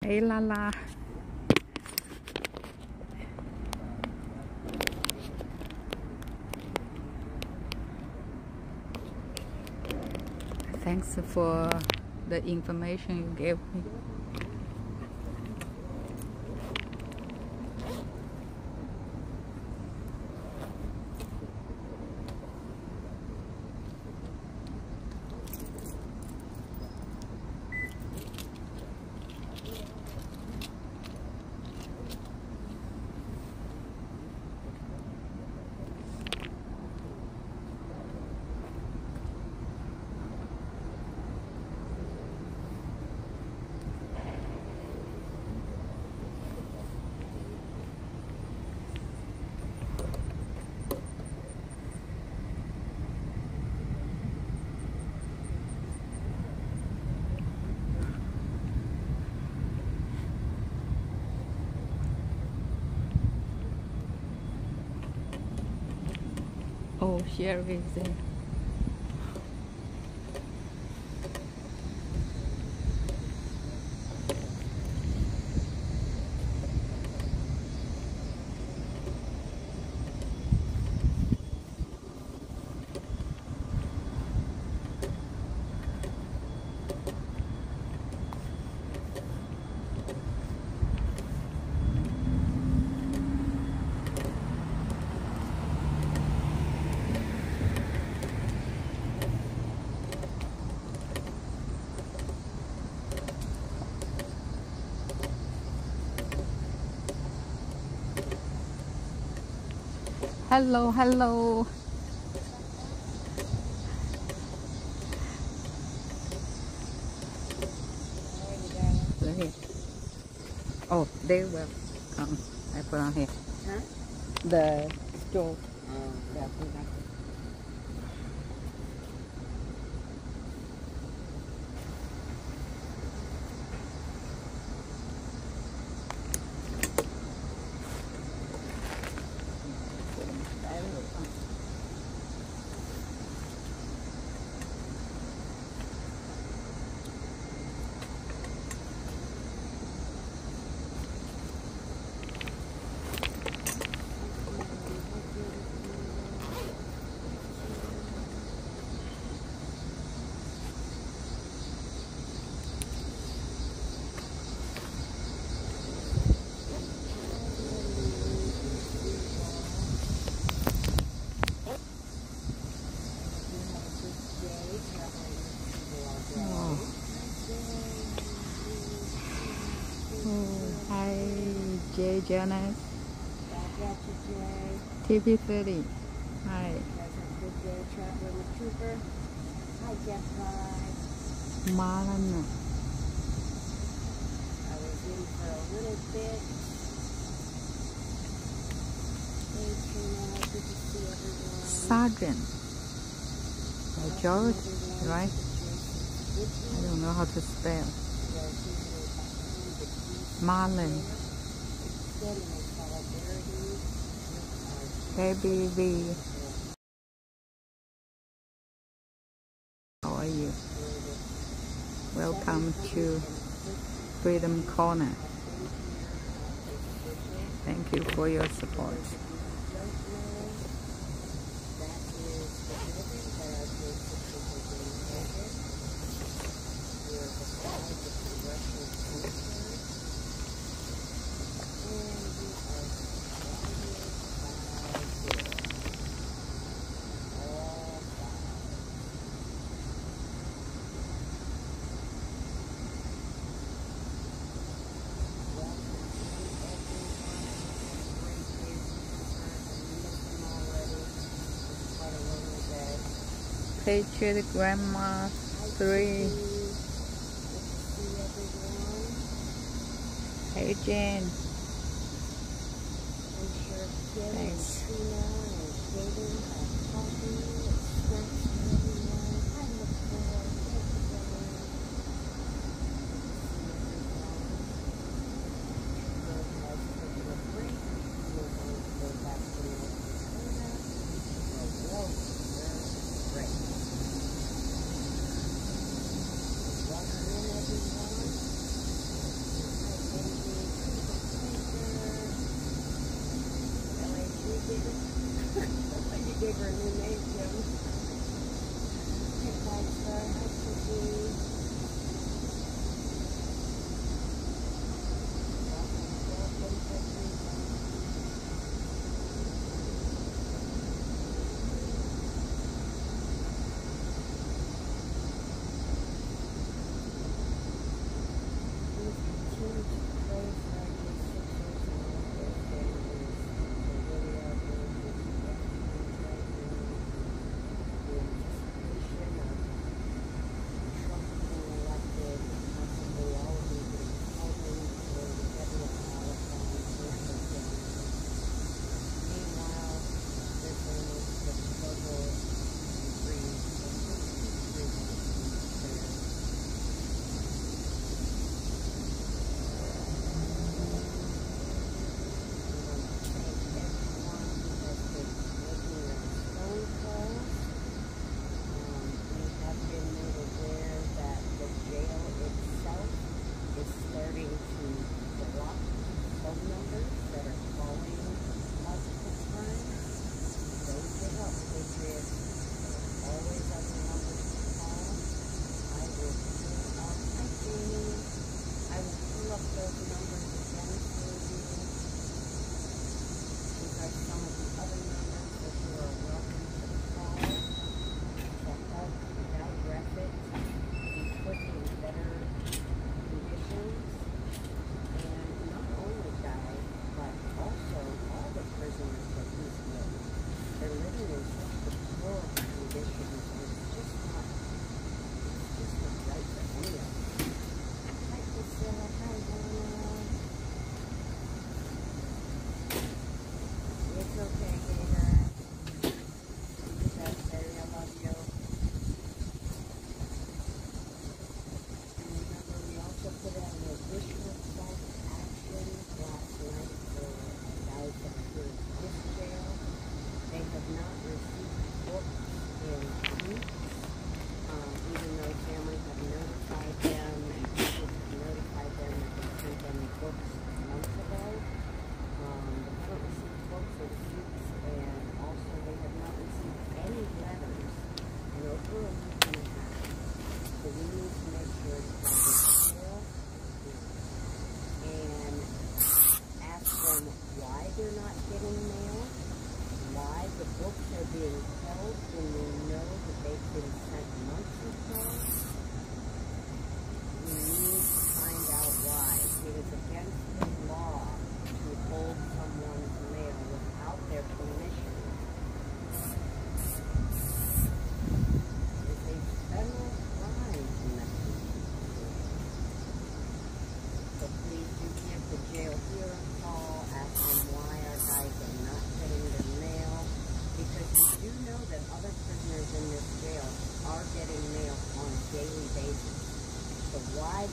Hey la la. Thanks for the information you gave me. Oh, Sherry is there. Hello, hello. Oh, they will come. I put on here. Huh? The stove. Oh, yeah, put that. Hi, Jay Janice. TP30. Hi. Good day traveling with Trooper. Hi, Jeff. Marlon. I was in for a little bit. Hey, Trina. Good to see everyone. Sergeant. George, right? I don't know how to spell. Marlon. KBV. How are you? Welcome to Freedom Corner. Thank you for your support. Patriot Grandma 3. Hey Jen. Thanks. for a new name, Jim. Hey, guys, hi, Cookie. Welcome, Cookie. Please continue to pray for our new 6 years and all their families. They really are going through some rough times right now. The anticipation of Trump being elected and possibly all of them getting pardoned for the federal Palestine social damage. Meanwhile, their families have struggled and grieved for 63 months in despair.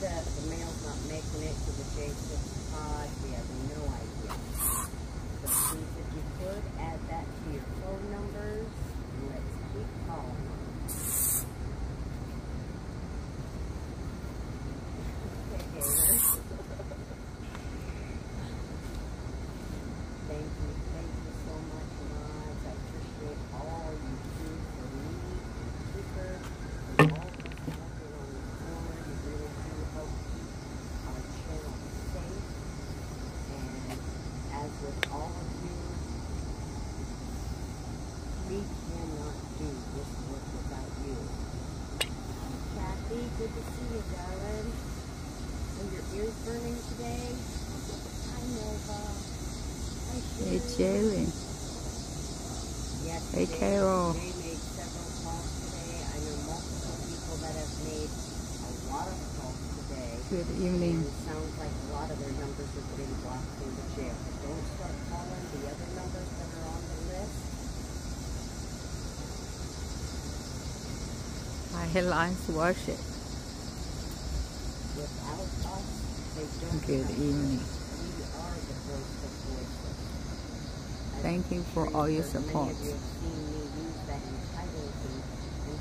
The mail's not making it to the J6 pod, we have no idea. So please, if you could, add that to your phone numbers, and let's keep calling. Thank you so much, mods. I appreciate all you do for me and Cooper and all of us out there on the corner. You really do help keep our channel safe. And as with all of you, we cannot do this work without you. Kathy, good to see you, darling. Are your ears burning today? Hi, Nova. Hey, Jerry. Yes, Hey, Carol. They made several calls today. I know multiple people that have made a lot of calls today. Good evening. And it sounds like a lot of their numbers have been blocked into jail. But don't start calling the other numbers that are on the list. Our headlines worship. Without us, they don't Good have evening. We are the voice of voices. Thank you for all your support. Many of you have seen me use that in titles and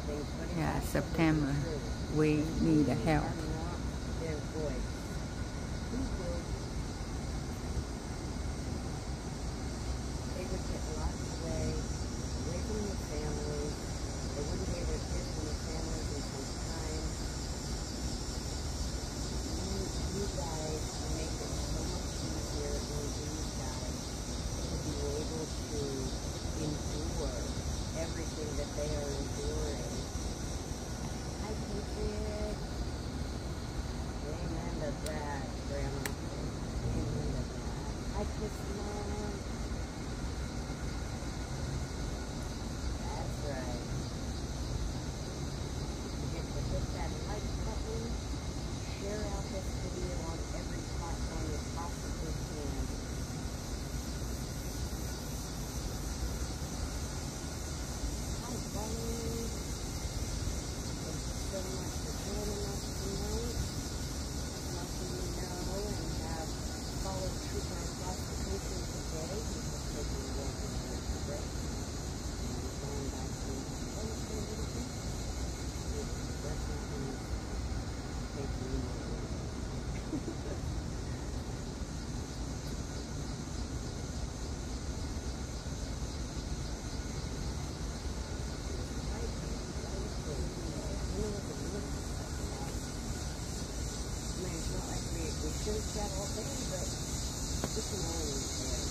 things, but it's Yeah, absolutely September. true. We need We help. are not their voice. Who would? They would get locked away from the they are enduring. Hi, Patriot. Amen to that, Grandma. Amen to that. Hi, Kiss Mom. That's right. Forget to hit that like button. Share out this video on every platform you possibly can. Hi, Bunny. Thank you so much for joining us tonight. Most of you know and have followed Trooper across the country today. We have taken a well-deserved break and gone back to Wednesday a little bit. It's definitely taking more. We should chat all day, but we can only chat.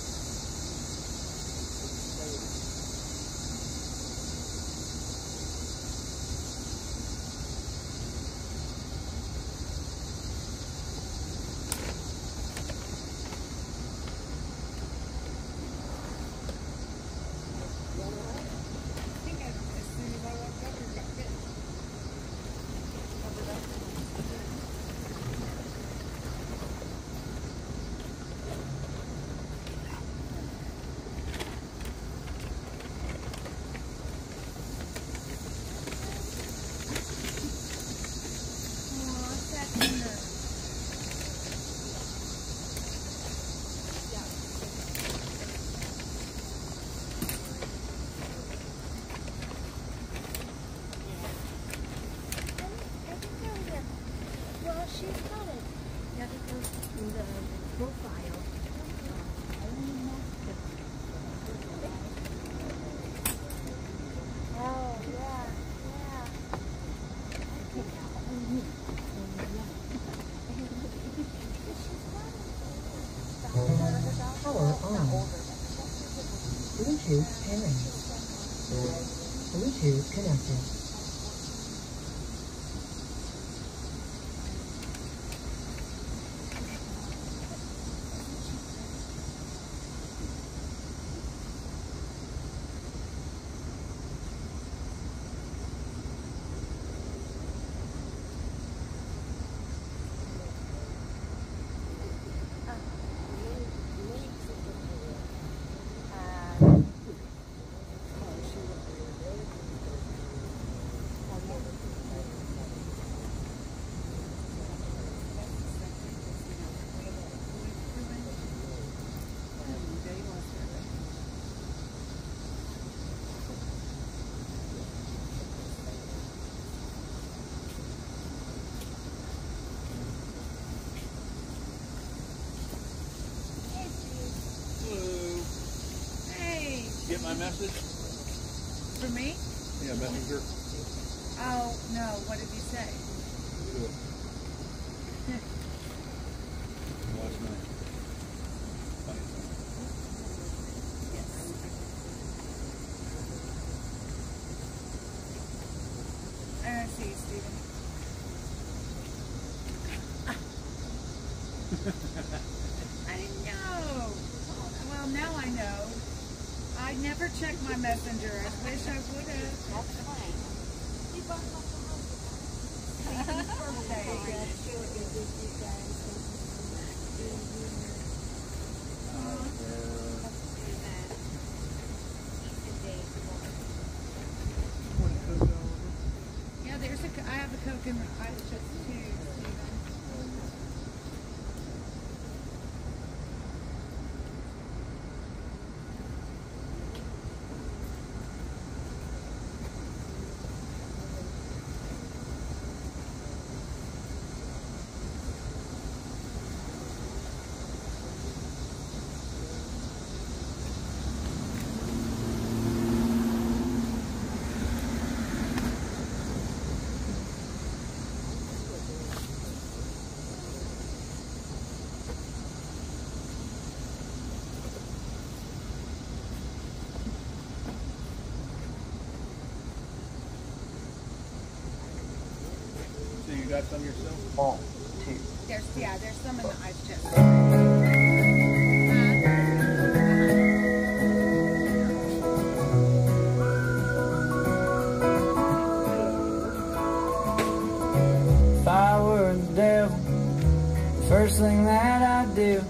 Power on. Bluetooth pairing. Bluetooth connected. Get my message? For me? Yeah, messenger. Oh, no. What did you say? Do it. Last night. Yes. I don't see you, Stephen. I didn't know. Well, now I know. I never check my messenger. I wish I would have. That's fine. Happy birthday. Yeah, there's a. I have a Coke in my ice chest too, Stephen. You got some yourself? 1, 2. There's some in the ice chest. If I were the devil, the first thing that I'd do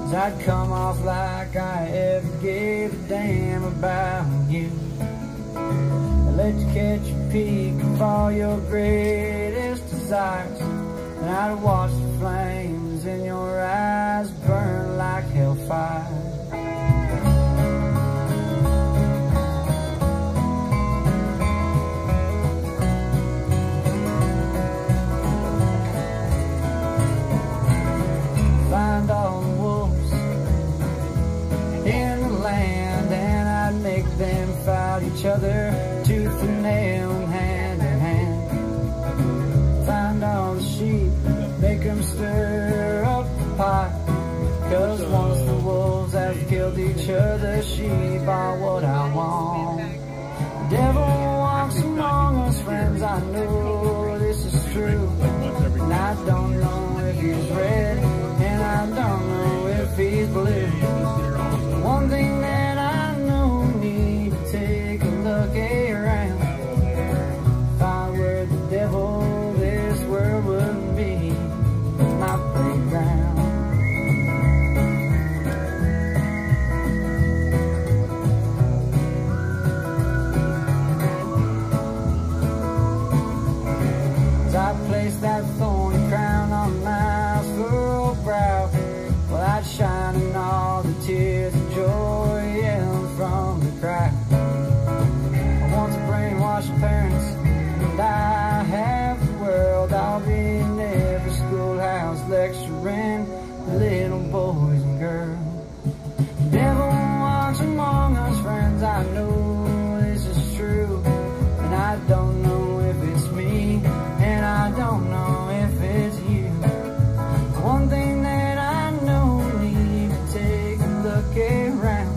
is I'd come off like I ever gave a damn about you. I'd let you catch a peek of all your greatest desires, and I'd watch the flames in your eyes burn like hellfire. Find all the wolves in the land, and I'd make them fight each other tooth and nail and hand in hand. Find all the sheep, make them stir up the pot, 'cause once the wolves have killed each other, sheep are what I want. The devil walks among us, friends, I know this is true, and I don't know if he's red, and I don't know if he's blue. One thing that I know, need to take a look around. If I were the devil, this world wouldn't be my playground. As I place that thorny crown on my furrowed brow, well, I'd shine in all the tears of joy yelling from the crowd. I want to brainwash parents, and I have the world. I'll be in every schoolhouse lecturing little boys and girls. The devil walks among us, friends, I know this is true, and I don't know if it's me, and I don't know if it's you. One thing that I know, need to take a look around.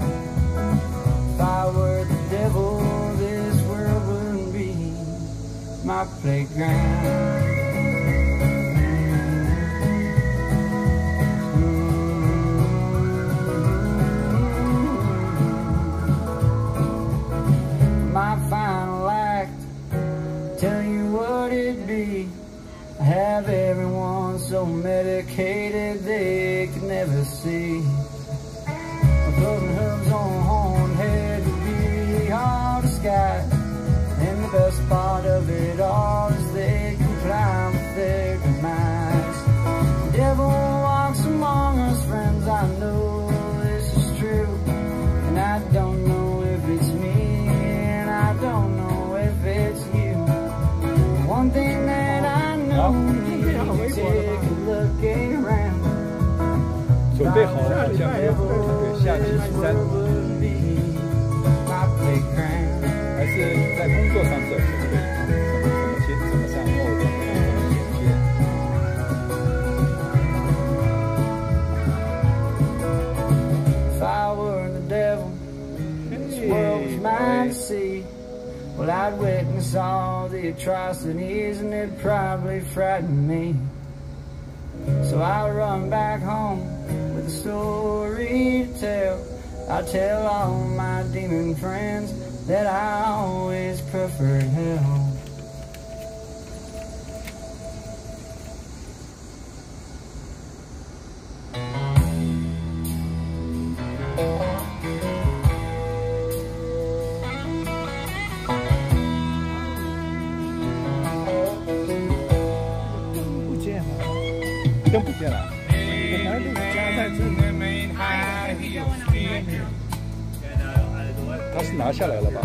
If I were the devil, this world wouldn't be my playground. My final act, tell you what it'd be. I have everyone so medicated they could never see. My closing hooves on horn head would be hard to sky, and the best part of it all is they can climb with their demise. The devil walks among us, friends, I know this is true, and I don't know if it's me, and I don't know if it's you. One thing that I know, need to take a look around. 准备好了，好像没有对，下期13，还是在工作上这准备，怎么善后，怎么衔接。If I were the devil, this world was mine to see. Well, I'd witness all the atrocities, and it'd probably frighten me. So I'd run back home with a story to tell. I'd tell all my demon friends that I always preferred hell.灯不见了，本来都加在这里。他是拿下来了吧？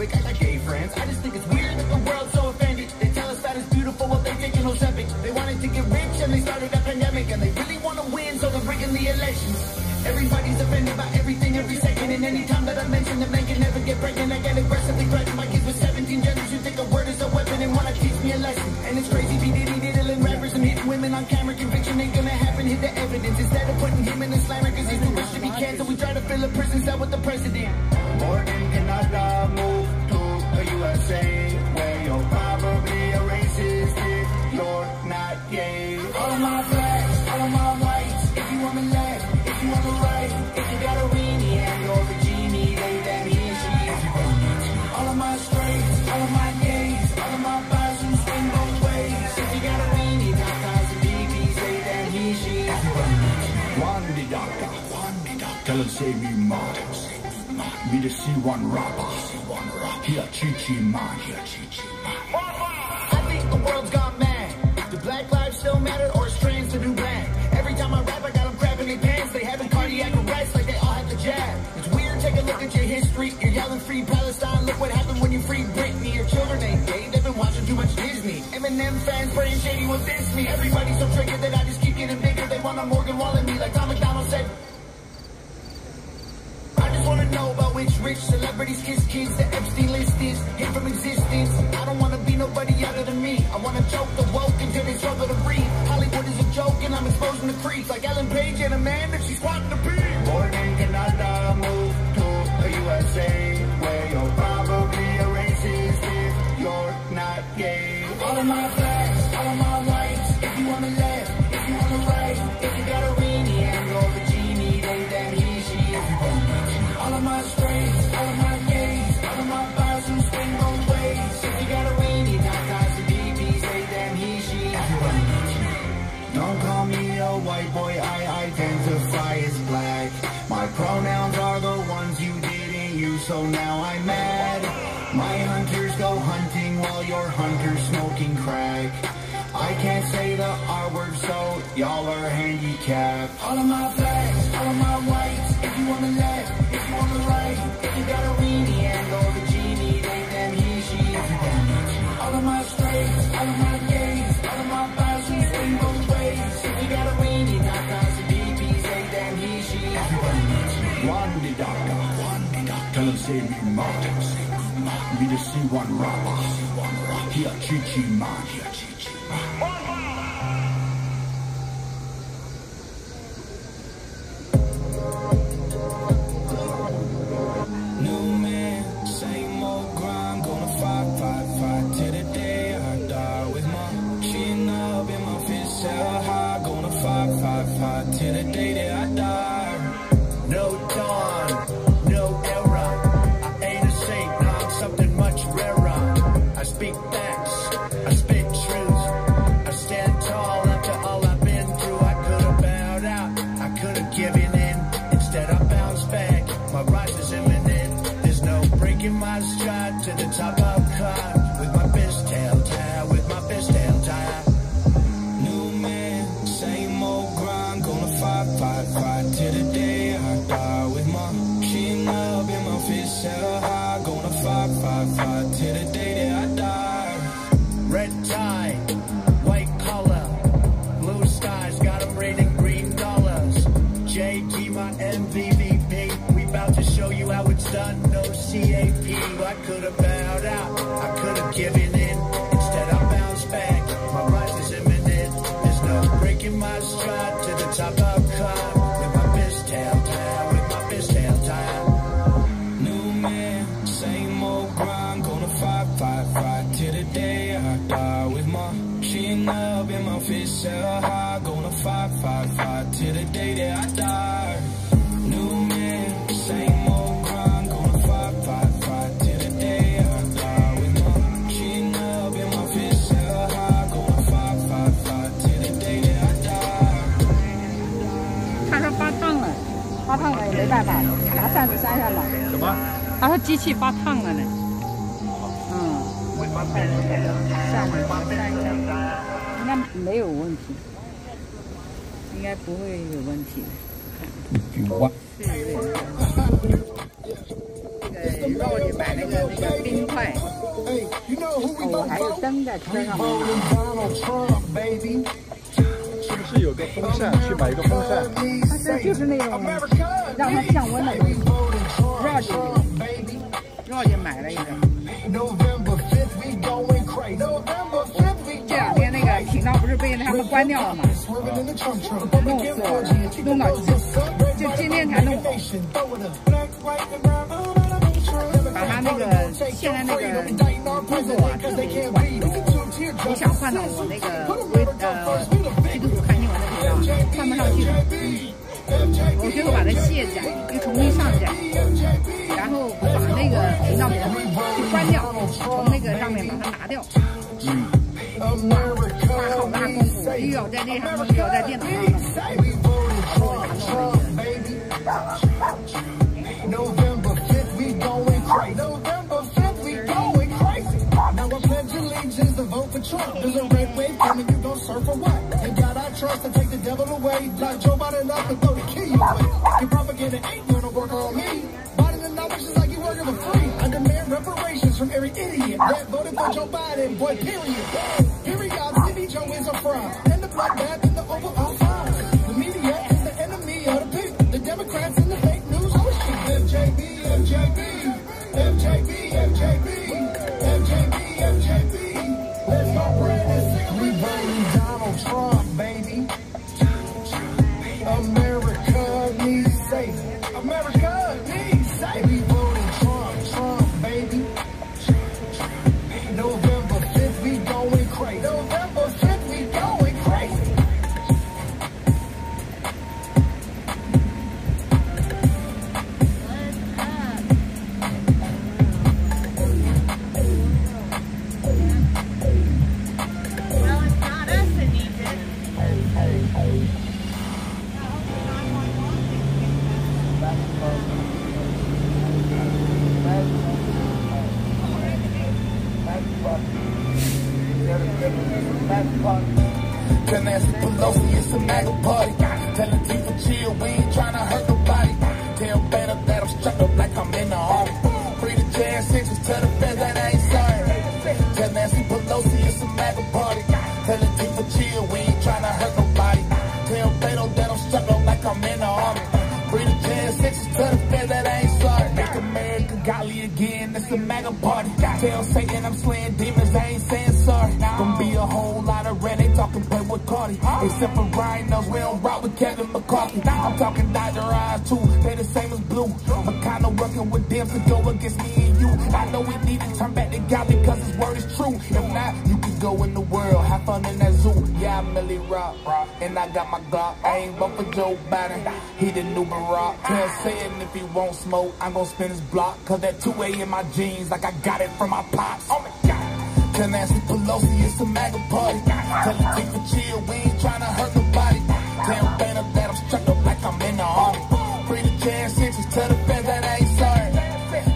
homophobic, act like gay friends. I just think it's weird that the world's so offended. They tell us that it's beautiful while they taking Ozempic. They wanted to get rich and they started a pandemic, and they really want to win, so they're rigging the elections. Everybody's offended by everything every second, and anytime that I mention that men can never get pregnant, I get aggressively threatened by kids with 17 genders who think a word is a weapon and want to teach me a lesson. And it's crazy, be diddling rappers and hitting women on camera. Conviction ain't gonna happen, hit the evidence. Instead of putting him in a slammer, cause he's too rich to be canceled, we try to fill a prison cell with the president. Morgan cannot move to the USA, where you're probably a racist if you're not gay. All of my blacks, all of my whites, if you want me left, if you want me right, if you got a weenie and you're a genie, they them he, she. All of my straights, all of my gays, all of my bars who swing both ways. If you got a weenie, doctors and BBs, they them he, she. One the doctor, tell him say me mom. Me to see one rapper, here Chi-Chi man, I think the world's gone mad. Do black lives still matter, or is trans the new black? Every time I rap, I got them crapping their pants. They having cardiac arrest like they all have the jab. It's weird, take a look at your history. You're yelling free Palestine, look what happened when you freed Britney. Your children ain't gay, they've been watching too much Disney. Eminem fans praying shady will diss me. Everybody's so triggered that I just keep getting bigger. They want a Morgan Wall in me, like Tom McDonald said. Wanna know about which rich celebrities kiss kids. The Epstein list is hid from existence. I don't wanna be nobody other than me. I wanna choke the woke until they struggle to breathe. Hollywood is a joke and I'm exposing the creeps like Ellen Page and Amanda, she's squatting the pee. Morgan cannot move to the USA, where you're probably a racist if you're not gay. All of my blacks, all of my whites, if you wanna left, if you wanna right, if you got a weenie and you're a genie, they them he, she. All of my straights, all of my gays, all of my bars who swing both ways. If you got a weenie, doctors and BBs, they them he, she. Don't call me a white boy, I identify as black. My pronouns are the ones you didn't use, so now I'm mad. My hunters go hunting while your hunters smoking crack. I can't say the R word, so y'all are handicapped. All of my blacks, all of my whites, if you want me left, if you want me right, if you got a weenie and or a genie, they them he, she. All of my straights, all of my gays, all of my bars who swing both ways. If you got a weenie, doctors and BBs, they them he, she. One the doctor, tell him say me mom. Me to see one rapper, here Chi-Chi man, here Chi-Chi man. New man, same old grind, gonna fight till the day I die. With my chin up and my fist held high, gonna fight till the day that I die. No dawn, no era. I ain't a saint, no, I'm something much rarer. I speak facts, I spit truth. I stand tall after all I've been through. I could have bowed out, I could have given in. Instead I bounced back, my rise is imminent. There's no breaking my stride, to the top I've climbed. With my best tail tied, with my best tail tied. New man, same old grind, gonna fight till the day I die. With my chin up and my fist held high, gonna fight till the day that I die. Red tie, white collar, blue skies, got them raining green dollars. JG, my MVP, we about to show you how it's done, no CAP. I could have bowed out, I could have given in. Instead I bounced back, my rise is imminent. There's no breaking my stride, to the top I've climbed. With my best tail tied, with my best tail tied. New man, same old grind, gonna fight till the day I die. With my chin up and my fist held high, gonna fight till the day that I die. New man, same old grind, gonna fight till the day I die. With my chin up and my fist held high, gonna fight till the day that I die. 他说发烫了，发烫了也没办法，拿扇子扇下来。什么？他说机器发烫了呢。扇子扇一下，应该没有问题，应该不会有问题的。有啊。是有点。绕去买那个冰块。我还有灯在车上面。是不是有个风扇？去买一个风扇。它就是那种让它降温的东西，绕去买了一个。这两天那个频道不是被他们关掉了吗？弄死我了，弄到就今天才弄好。把他那个现在那个工作啊特别快，你想换到我那个基督徒看新闻的频道，换不上去的。我最后把它卸载，又重新上载，然后把那个频道给它关掉，从那个上面把它拿掉。花好大功夫，又要在这上弄，又要在电脑上弄，我给它弄回去了。November 5th, we going crazy. November 5th, we going crazy. Now I pledge allegiance to vote for Trump. There's a red wave coming, you gon' surf or what? And God I trust to take the devil away. Like Joe Biden up and throw the key away. Your propaganda ain't gonna work on me. Biden and knowledge is like you working for free. I demand reparations from every idiot that voted for Joe Biden, boy, period. Periodicity, Joe is a fraud. And the bloodbath in the overall fraud. The media is the enemy of the people. The Democrats and the fake news. FJB, FJB, FJB, FJB, FJB, FJB. Let's go, Brandon. We voting Donald Trump, baby. America needs safe. America needs safe. We voting Trump, Trump, baby. November 5th, we going crazy. November 5th, we going crazy. Nancy Pelosi, it's a MAGA party. Telling people chill, we ain't tryna hurt nobody. Tell better that I'm strapped up like I'm in the army. Free the jazz sixes, tell the feds that I ain't sorry. Tell Nancy Pelosi, it's a MAGA party. Telling people chill, we ain't tryna hurt nobody. Tell Beto that I'm strapped up like I'm in the army. Free the jazz sixes, tell the feds that I ain't sorry. Make America godly again, it's a MAGA party. Tell Satan I'm slaying demons, I ain't saying sorry. Gonna be a whole lot of red, they talking play with Cardi. Except for rhinos, we don't rock with Kevin McCarthy. I'm talking Dodger eyes too, they the same as blue. But kinda working with them to go against me and you. I know we need to turn back to God because his word is true. If not, you can go in the world, have fun in that zoo. Yeah, I'm Millie Rock, and I got my Glock. I ain't vote for Joe Biden, he the new Barack. Tell Satan if he won't smoke, I'm gonna spin his block. Cause that 2A in my jeans like I got it from my pops. Oh my God. Tell Nancy Pelosi it's a MAGA party. Tell the people chill, we ain't tryna hurt nobody. Tell Banner that I'm strapped up like I'm in the army. Free the jazz sixes, tell the feds that I ain't sorry.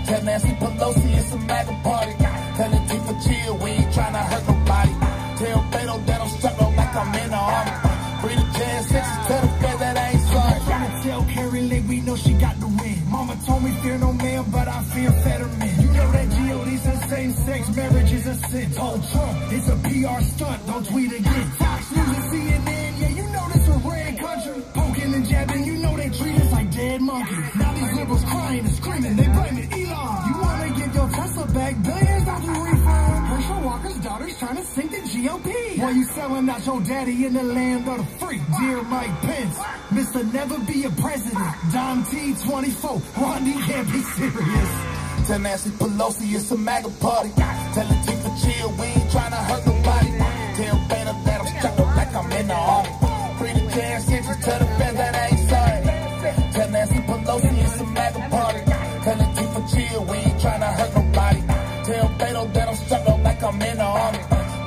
Tell Nancy Pelosi it's a MAGA party. Tell the people chill, we ain't tryna hurt nobody. Tell Beto that I'm strapped up like I'm in the army. Free the jazz sixes, tell the feds that I ain't sorry. I'm tryna tell Carrie Lake we know she got the win. Mama told me fear no man, but I fear Fetterman. You know that G.O.D. says same-sex marriage is a sin. Told Trump it's a PR stunt, don't tweet again. Fox News and CNN, yeah, you know this a red country. Poking and jabbing, you know they treat us like dead monkeys. Now these liberals crying and screaming, they blaming Elon. You wanna get your Tesla back, billions out the refund. Herschel Walker's daughter's trying to sink the GOP. While you selling out your daddy in the land of the free. Dear Mike Pence, Mr. Never Be a President. Dom T24, Rodney can't be serious. Tell Nancy Pelosi it's a MAGA party. Tell the people chill, we ain't tryna hurt nobody. Tell Banner that I'm strapped up like I'm in the army. Free the jazz sixes, tell the feds that I ain't sorry. Tell Nancy Pelosi it's a MAGA party. Tell the people chill, we ain't tryna hurt nobody. Tell Beto that I'm strapped up like I'm in the army.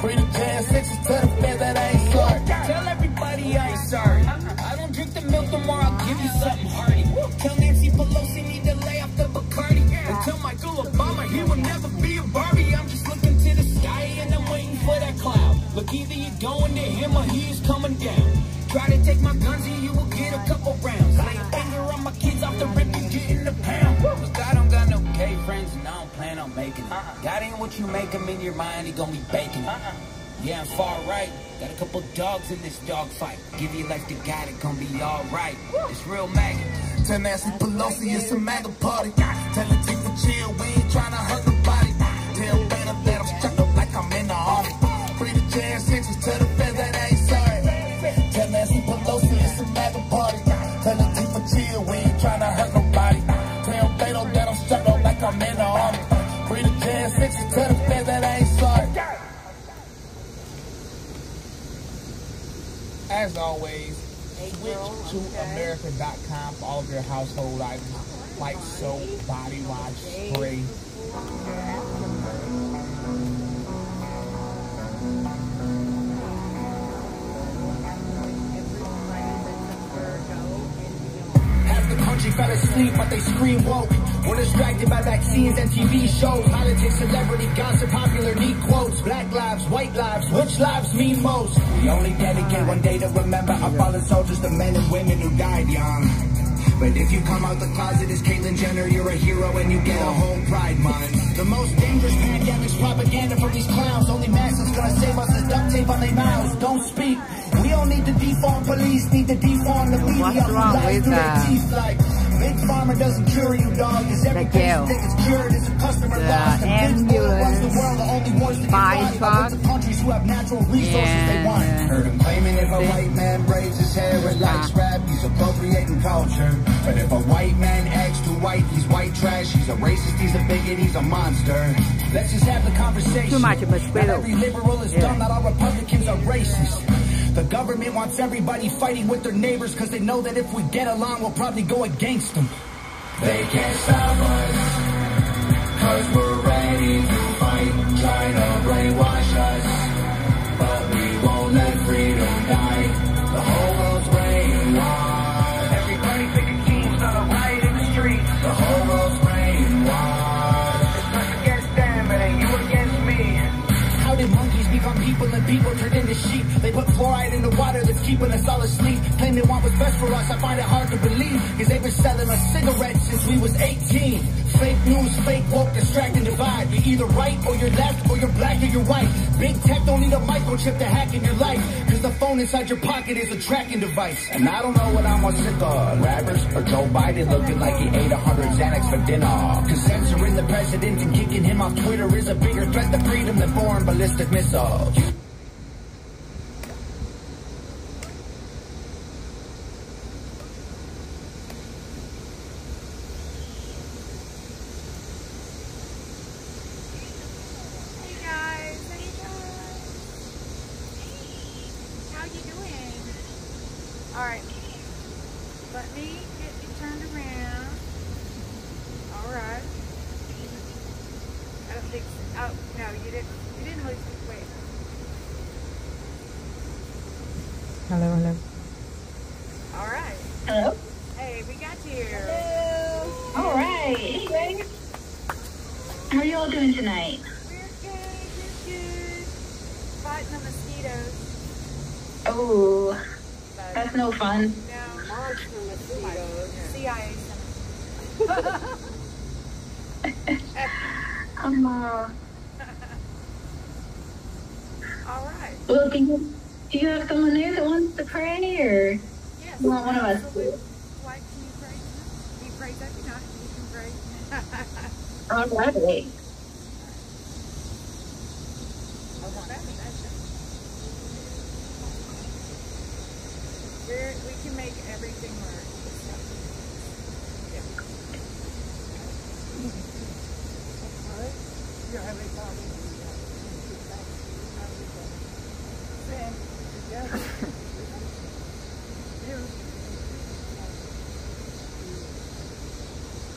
Free the jazz sixes, tell the feds that I ain't sorry. Tell everybody I ain't sorry. I don't drink the milk no more, I'll give you something hearty. Tell Nancy Pelosi need to lay off the Bacardi. And tell Michael Obama he will never be a Barbie. I'm just looking to the sky and I'm waiting for that cloud. Look, either you're going to him or he is coming down. Try to take my guns and you will get a couple rounds. Lay a finger on my kids off the rip and get in the pound. Look, I don't got no gay friends, no. God ain't what you make him in your mind, he gonna be baking. Yeah, I'm far right. Got a couple dogs in this dog fight. Give your life to God, it gonna be alright. It's real maggot. Tell Nancy Pelosi it's a MAGA party. Tell the chick to chill, we ain't tryna hurt nobody. Tell Better that I'm stuck up like I'm in the army. Free the jazz sixes to the feds that ain't sorry. Tell Nancy Pelosi it's a MAGA party. Tell the chick to chill, we ain't tryna hurt nobody. Tell Beto that I'm stuck up like I'm in the army. Free the jazz sixes to the feds that ain't sorry. As always, switch to America.com for all of your household items like soap, body wash, spray. Half the country fell asleep, but they scream woke. We're distracted by vaccines and TV shows. Politics, celebrity, gossip, popular, neat quotes. Black lives, white lives, which lives mean most? We only dedicate one day to remember our fallen soldiers, the men and women who died young. But if you come out the closet as Caitlyn Jenner, you're a hero and you get a whole Pride Month. The most dangerous pandemic's propaganda from these clowns. Only mask that's gonna save us is duct tape on their mouths. Don't speak. We don't need to defund police, need to defund the media. What's wrong with Big Pharma doesn't cure you, dog. Cause every patient think it's cured is a customer loss. The ambulance, the world, the only ones that get body the countries who have natural resources they want. Heard him claiming if a white man braids his hair and likes rap, he's appropriating culture. But if a white man acts too white, he's white trash. He's a racist, he's a bigot, he's a monster. Let's just have the conversation. Too much Not every liberal is dumb, not all Republicans are racist. The government wants everybody fighting with their neighbors because they know that if we get along, we'll probably go against them. They can't stop us, cause we're ready to fight, trying to brainwash us. But we won't let freedom die, the whole world's brainwashed. Everybody picking teams on a riot in the streets, the whole world's brainwashed. It's us against them, it ain't you against me. How did monkeys become people and people turned into sheep? They put fluoride in the water that's keeping us all asleep. Claim they want what's best for us, I find it hard to believe. Cause they've been selling us cigarettes since we was 18. Fake news, fake woke, distract and divide. You're either right or you're left, or you're black or you're white. Big tech don't need a microchip to hack in your life. Cause the phone inside your pocket is a tracking device. And I don't know what I'm more sick of, rappers or Joe Biden looking like he ate 100 Xanax for dinner. Cause censoring the president and kicking him off Twitter is a bigger threat to freedom than foreign ballistic missiles. Alright, let me get you turned around. Alright. I don't think so. Oh, no, you didn't lose it. Wait. Hello, hello. Alright. Hello? Hey, we got you. Hello. Alright. Anyway, how are you all doing tonight? We're good. Fighting the mosquitoes. Oh. That's no fun. No. CIA. All right. Well, do you have someone there that wants to pray, or yes, you want one of us to? Why can you pray? You pray every night. You can pray. All right. We can make everything work. Yeah. You're having problems.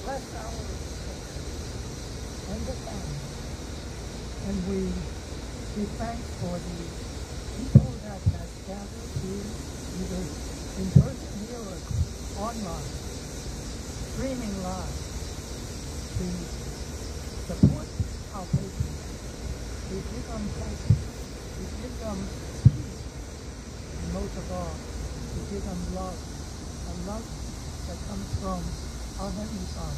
Bless our and the family. And we thank for the people that has gathered here, either in person here or online, streaming live, to support our patrons, to give them hope, to give them peace, and most of all, to give them love, a love that comes from our Heavenly Father.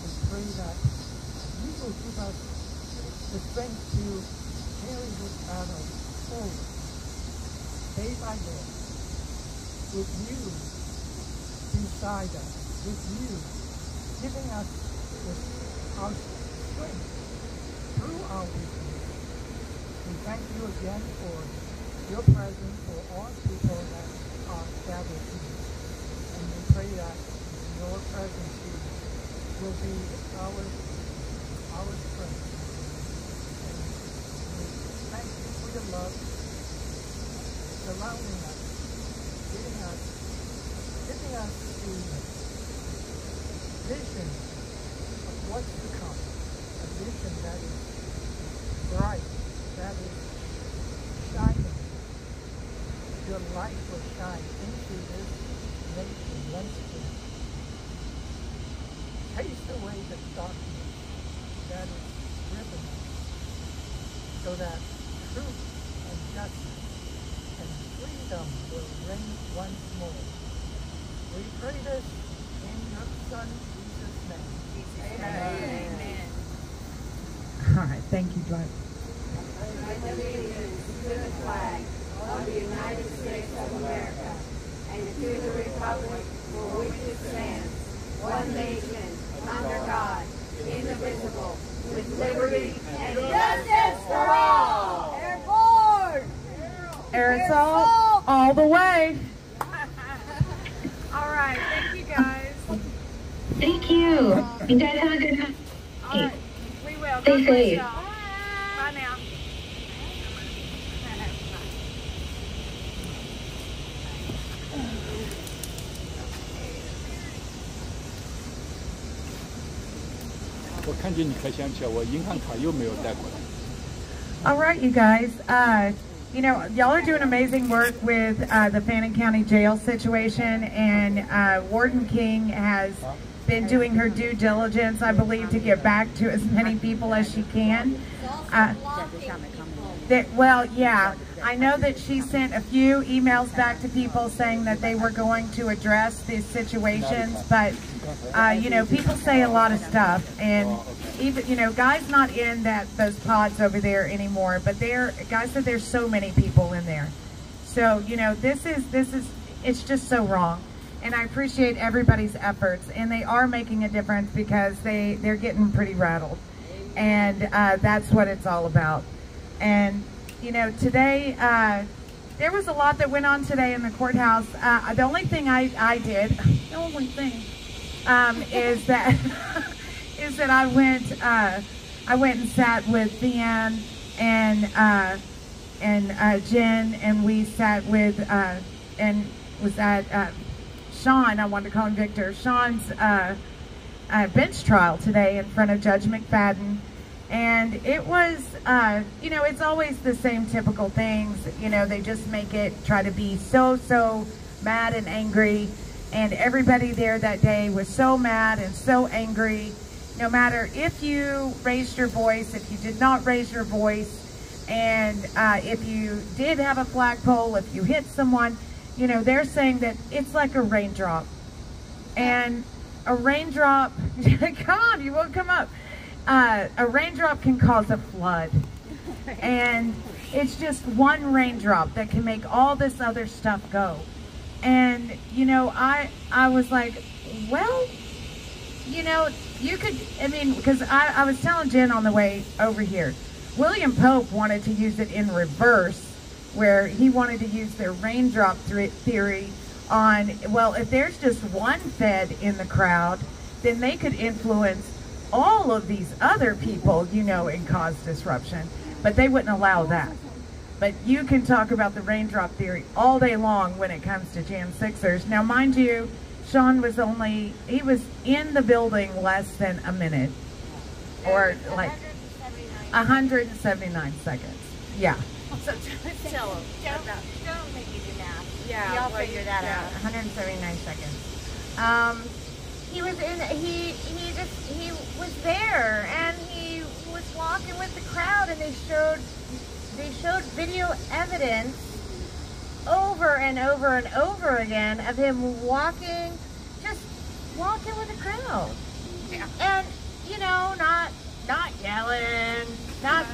We pray that He will give us the strength to carry this battle forward, day by day, with you beside us, with you giving us our strength through our weakness. We thank you again for your presence for all people that are gathered here. And we pray that your presence here will be our strength. And we thank you for your love surrounding us, giving us the vision of what's to come, a vision that is bright, that is shining. Your light will shine into this nation once again. Chase away the darkness that is driven us, so that truth and justice and freedom will reign once more. We pray this in your Son, Jesus' name. Amen. All right, thank you, Dwight. Allegiance to the flag of the United States of America and to the republic for which it stands, one nation, under God, indivisible, with liberty and justice for all. Airborne! Aerosol all the way. All right. Thank you, guys. Thank you. You guys have a good night. All right. We will. Stay God bless safe. y'all. Bye now. All right, you guys. You know, y'all are doing amazing work with the Fannin County Jail situation, and Warden King has been doing her due diligence, I believe, to get back to as many people as she can. Well, yeah, I know that she sent a few emails back to people saying that they were going to address these situations, but you know, people say a lot of stuff, and even, you know, guys not in those pods over there anymore, but guys said there's so many people in there. So, you know, this is it's just so wrong. And I appreciate everybody's efforts, and they are making a difference because they're getting pretty rattled, and that's what it's all about. And you know, today there was a lot that went on today in the courthouse. The only thing I did, the only thing is that is that I went and sat with Theanne and Jen, and we sat with and was at Sean. I wanted to call him Victor. Sean's bench trial today in front of Judge McFadden. And it was, you know, it's always the same typical things. You know, they just make it, try to be so mad and angry. And everybody there that day was so mad and so angry. No matter if you raised your voice, if you did not raise your voice, and if you did have a flagpole, if you hit someone, you know, they're saying that it's like a raindrop. And a raindrop, come on, you won't come up. A raindrop can cause a flood, and it's just one raindrop that can make all this other stuff go. And you know, I was like, well, you know, you could, I mean, because I was telling Jen on the way over here, William Pope wanted to use it in reverse, where he wanted to use their raindrop theory on, well, if there's just one Fed in the crowd, then they could influence all of these other people, you know, and cause disruption. But they wouldn't allow that. But you can talk about the raindrop theory all day long when it comes to Jan 6ers. Now, mind you, Sean was he was in the building less than a minute. Or like 179 seconds. Yeah. So tell them. Don't make you do math. Yeah. Y'all figure that out. 179 seconds. He was he was there, and he was walking with the crowd, and they showed video evidence over and over and over again of him just walking with the crowd. Yeah. And you know, not yelling, not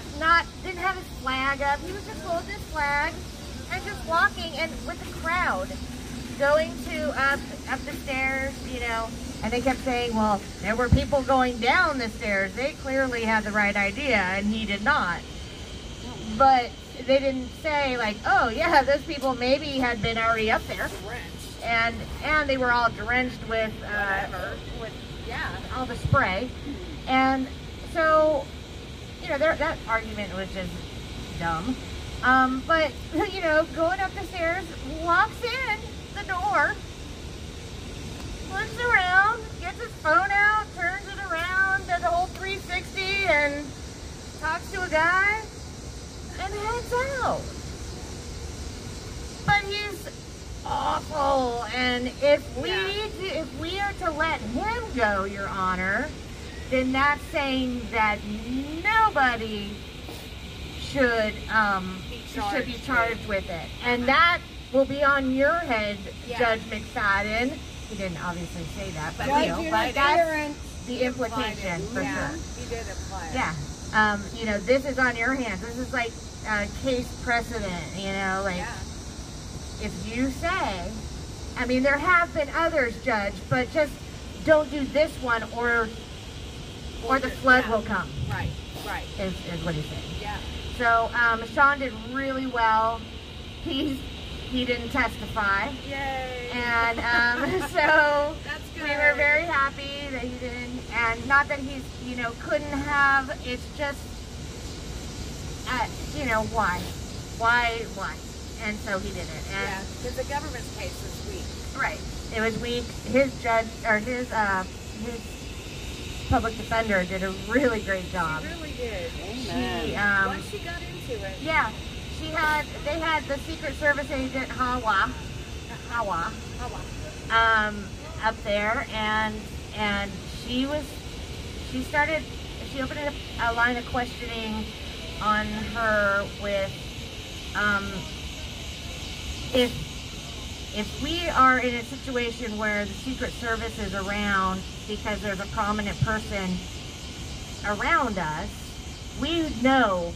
didn't have his flag up. He was just holding his flag and just walking, and with the crowd going to up the stairs, you know. And they kept saying, well, there were people going down the stairs. They clearly had the right idea, and he did not. But they didn't say, like, oh, yeah, those people maybe had been already up there. And they were all drenched with, all the spray. And so, you know, that argument was just dumb. But, you know, going up the stairs, walks in the door, looks around, gets his phone out, turns it around, does a whole 360, and talks to a guy, and heads out. But he's awful, and if we are to let him go, Your Honor, then that's saying that nobody should be charged with it, and that will be on your head, Judge McFadden. He didn't obviously say that, but that's the implication for sure. He did apply it. Yeah. You know, this is on your hands. This is like case precedent, you know, like if you say, I mean, there have been others, Judge, but just don't do this one or the flood will come. Right. Is what he's saying. Yeah. So Sean did really well. He didn't testify. Yay. And so that's good. We were very happy that he didn't, and not that he's, you know, couldn't have. It's just, you know, why? And so he did it. And yeah, because the government's case was weak. Right. It was weak. His judge, or his public defender did a really great job. She really did. Amen. Once she got into it. Yeah. They had the Secret Service agent Hawa up there, and she opened a line of questioning on her with if we are in a situation where the Secret Service is around because there's a prominent person around us, we know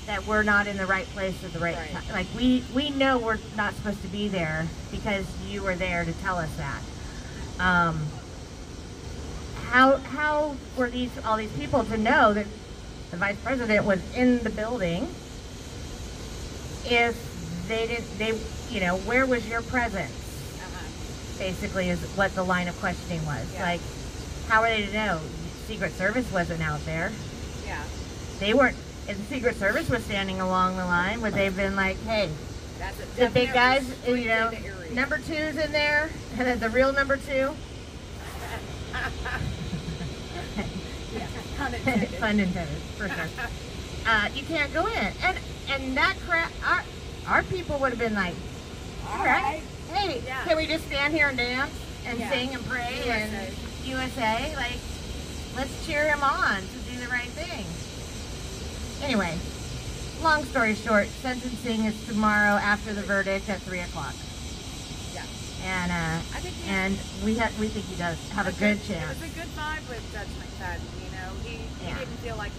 that we're not in the right place at the right time. Like we know we're not supposed to be there because you were there to tell us that. How were all these people to know that the vice president was in the building if they you know, where was your presence? Basically is what the line of questioning was. Yeah. Like, how are they to know? Secret Service wasn't out there. Yeah. They weren't. If the Secret Service was standing along the line, would they have been like, hey, the big guys, you know, number 2's in there, and then the real number 2? Yeah. Pun intended, for sure. You can't go in. And that crap, our people would have been like, all right, hey, can we just stand here and dance and sing and pray and USA? Like, let's cheer him on to do the right thing. Anyway, long story short, sentencing is tomorrow after the verdict at 3 o'clock. Yeah. And we think he does have a good chance. It was a good vibe with Judge McFadden, you know. He didn't feel like...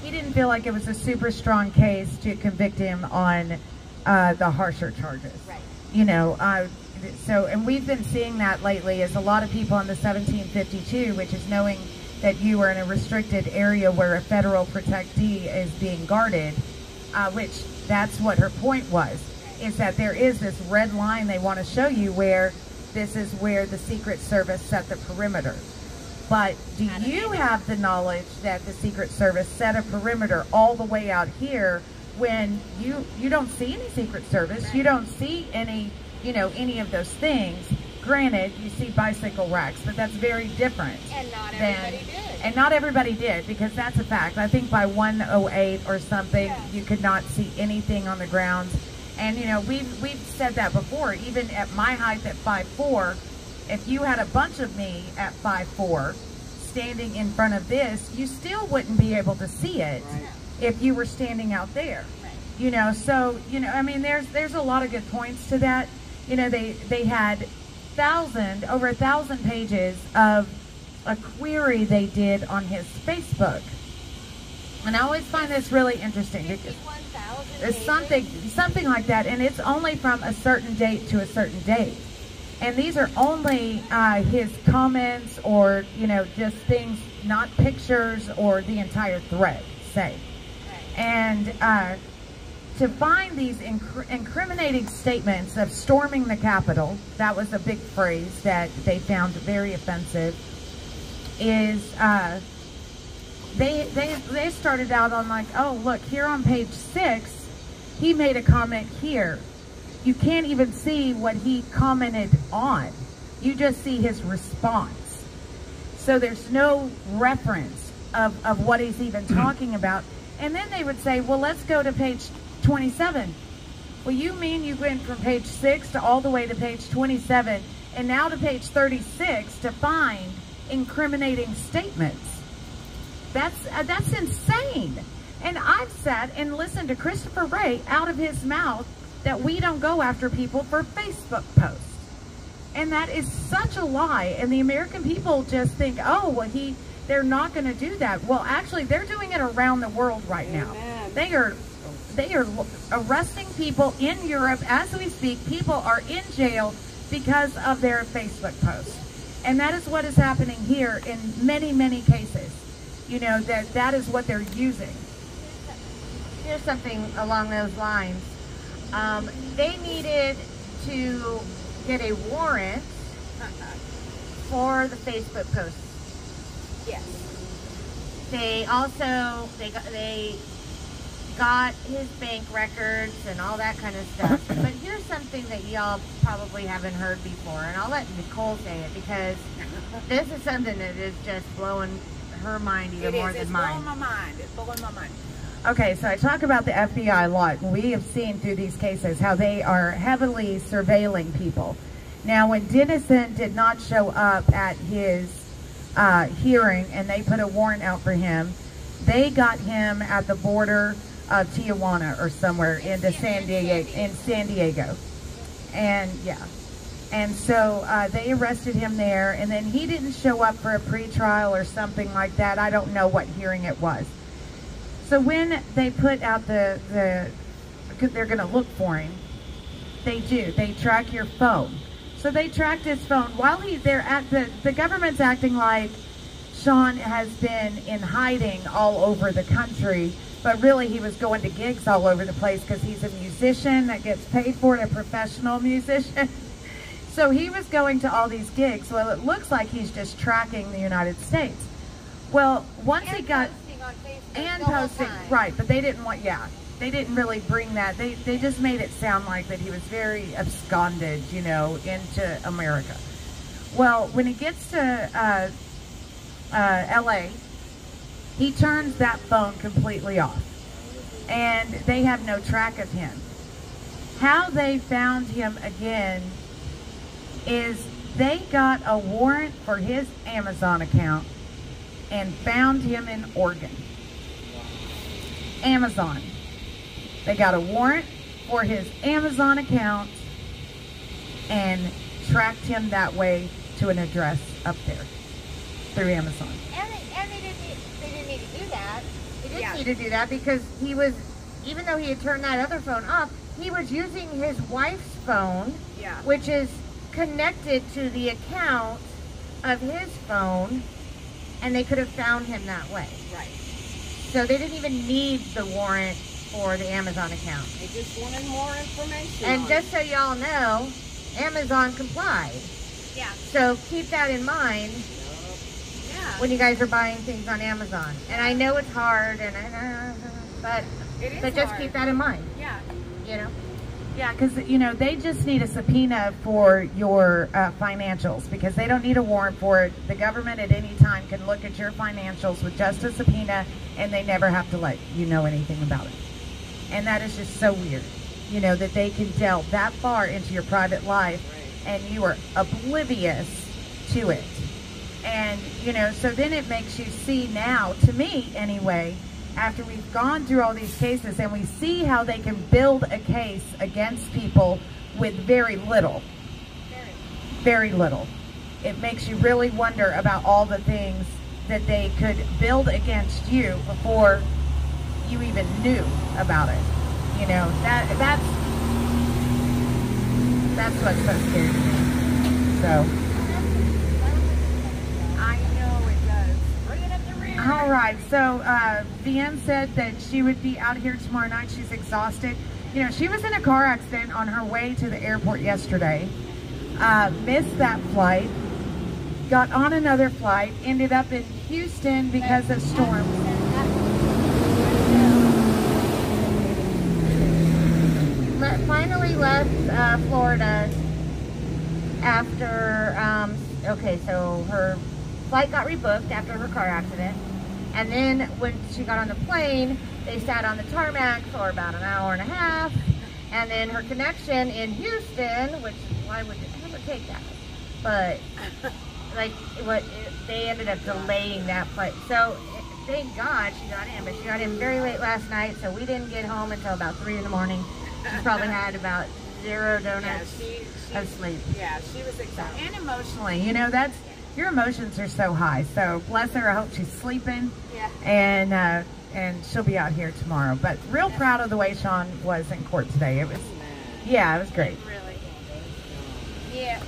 He didn't feel like it was a super strong case to convict him on the harsher charges. Right. You know, and we've been seeing that lately as a lot of people in the 1752, which is knowing that you are in a restricted area where a federal protectee is being guarded, which that's what her point was, is that there is this red line they want to show you where this is where the Secret Service set the perimeter. But do you have the knowledge that the Secret Service set a perimeter all the way out here when you don't see any Secret Service, you don't see any, you know, any of those things? Granted, you see bicycle racks, but that's very different. And not everybody did. And not everybody did, because that's a fact. I think by 108 or something, you could not see anything on the grounds. And, you know, we've said that before. Even at my height at 5'4", if you had a bunch of me at 5'4", standing in front of this, you still wouldn't be able to see it if you were standing out there. You know, so, you know, I mean, there's a lot of good points to that. You know, they had over 1,000 pages of a query they did on his Facebook. And I always find this really interesting because 51,000 it's something like that, and it's only from a certain date to a certain date. And these are only his comments, or just things, not pictures or the entire thread, say. And to find these incriminating statements of storming the Capitol, that was a big phrase that they found very offensive, is they started out on like, oh, look, here on page 6, he made a comment here. You can't even see what he commented on. You just see his response. So there's no reference of what he's even talking about. And then they would say, well, let's go to page 27. Well, you mean you went from page 6 to all the way to page 27 and now to page 36 to find incriminating statements? That's insane. And I've sat and listened to Christopher Wray out of his mouth that we don't go after people for Facebook posts. And that is such a lie. And the American people just think, oh, well, they're not going to do that. Well, actually, they're doing it around the world right now. They are arresting people in Europe as we speak. People are in jail because of their Facebook posts. And that is what is happening here in many, many cases. That is what they're using. Here's something along those lines. They needed to get a warrant for the Facebook posts. Yes. They also they got his bank records and all that kind of stuff. But here's something that y'all probably haven't heard before, and I'll let Nicole say it because this is something that is just blowing her mind even more than mine. It's blowing my mind. It's blowing my mind. Okay, so I talk about the FBI a lot. We have seen through these cases how they are heavily surveilling people. Now, when Dennison did not show up at his hearing and they put a warrant out for him, they got him at the border of Tijuana or somewhere into San Diego. And yeah. And so they arrested him there, and then he didn't show up for a pretrial or something like that. I don't know what hearing it was. So when they put out they're going to look for him, they track your phone. So they tracked his phone while he's there at the government's acting like Sean has been in hiding all over the country, but really he was going to gigs all over the place because he's a musician that gets paid for it, a professional musician. So he was going to all these gigs. Well, it looks like he's just tracking the United States. Well, once he got... And posting, right, but they didn't want, they didn't really bring that. They just made it sound like that he was very absconded, into America. Well, when he gets to LA, he turns that phone completely off. And they have no track of him. How they found him again is they got a warrant for his Amazon account and found him in Oregon. Amazon. They got a warrant for his Amazon account and tracked him that way to an address up there through Amazon. And they didn't need to do that. They didn't need to do that because he was, even though he had turned that other phone off, he was using his wife's phone, which is connected to the account of his phone, and they could have found him that way. Right. So they didn't even need the warrant for the Amazon account. They just wanted more information. And just so y'all know, Amazon complied. Yeah. So keep that in mind when you guys are buying things on Amazon. And I know it's hard, but just keep that in mind. Yeah. Yeah, because, they just need a subpoena for your financials because they don't need a warrant for it. The government at any time can look at your financials with just a subpoena and they never have to let you know anything about it. And that is just so weird, that they can delve that far into your private life and you are oblivious to it. And, so then it makes you see now, to me anyway, after we've gone through all these cases and we see how they can build a case against people with very little. Very little. It makes you really wonder about all the things that they could build against you before you even knew about it. You know, that's what's so scary to me. So. I know it does. Bring it up the rear. All right, so Vianne said that she would be out here tomorrow night. She's exhausted. You know, she was in a car accident on her way to the airport yesterday. Missed that flight. Got on another flight. Ended up in Houston because of storms. Finally left Florida after, okay, so her flight got rebooked after her car accident. And then when she got on the plane, they sat on the tarmac for about an hour and a half. And then her connection in Houston, which, why would you ever take that? But, like, they ended up delaying that flight. So, thank God she got in, but she got in very late last night, so we didn't get home until about 3 in the morning. She probably had about 0 donuts of sleep. Yeah, she was exhausted. And emotionally, you know, your emotions are so high. So bless her. I hope she's sleeping. Yeah. And she'll be out here tomorrow. But real proud of the way Sean was in court today. It was, yeah, it was great. Really. Yeah.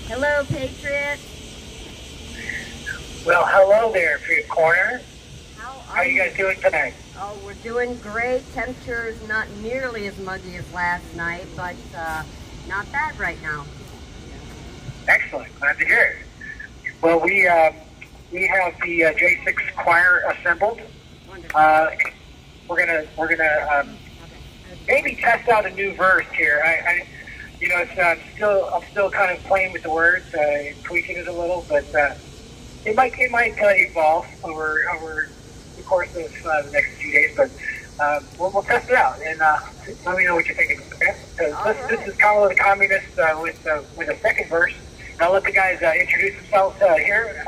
Hello, Patriot. Well, hello there, Free Corner. How are you guys doing tonight? Oh, we're doing great. Temperature's not nearly as muggy as last night, but not bad right now. Excellent. Glad to hear it. Well, we have the J6 choir assembled. We're gonna maybe test out a new verse here. You know, I'm still kind of playing with the words, tweaking it a little, but it might evolve over the course of the next few days. But we'll test it out and let me know what you're thinking. Okay? Because this is Carlo the Communist with a second verse. And I'll let the guys introduce themselves here.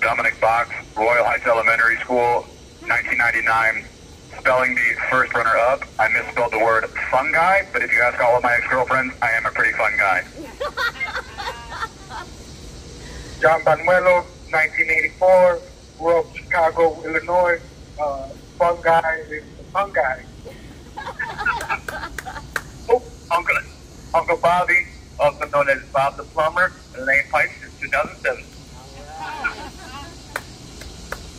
Dominic Box, Royal Heights Elementary School, 1999. Spelling bee, first runner-up. I misspelled the word fungi, but if you ask all of my ex-girlfriends, I am a pretty fun guy. John Banuelo, 1984, grew up Chicago, Illinois. Fun guy is a fun guy. Uncle Bobby, also known as Bob the Plumber, and laying pipes since 2007.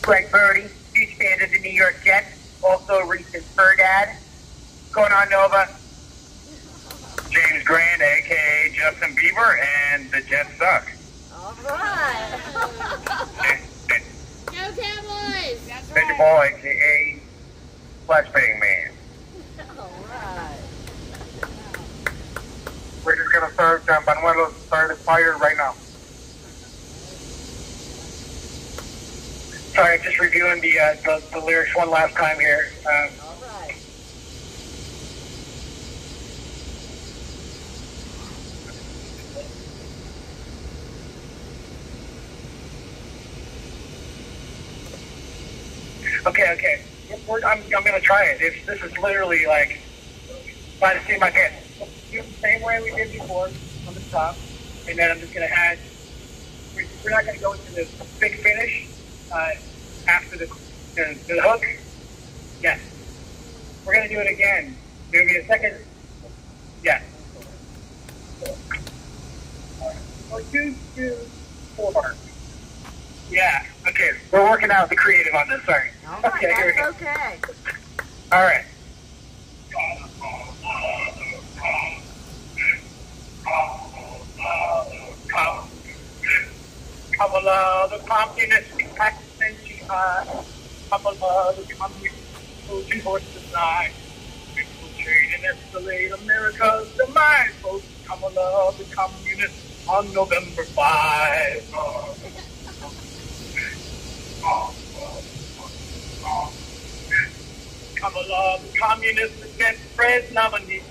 Greg Birdie, huge fan of the New York Jets. Also a recent fur dad. What's going on, Nova? James Grant, a.k.a. Justin Bieber, and the Jets suck. All right. Go Cowboys! That's right. Mr. Boy, a.k.a. Flashbang Man. All right. We're just going to start John Banuelo started fire right now. Sorry, I'm just reviewing the lyrics one last time here. All right. Okay. I'm going to try it. This is literally like by the seat of my pants. Do it the same way we did before on the top. And then I'm just going to add, we're not going to go into the big finish after the hook. Yes. We're going to do it again. Give me a second. Yes. 1, 2, 3, 4. Yeah. Okay. We're working out the creative on this. Sorry. All right, okay. Here we go. Okay. All right. Kamala, the communist Pakistan jihad. Kamala, the communist Trojan horse design. Infiltrate and escalate America's demise. Both Kamala, the communist on November 5. Kamala, the communist against Fred nominee.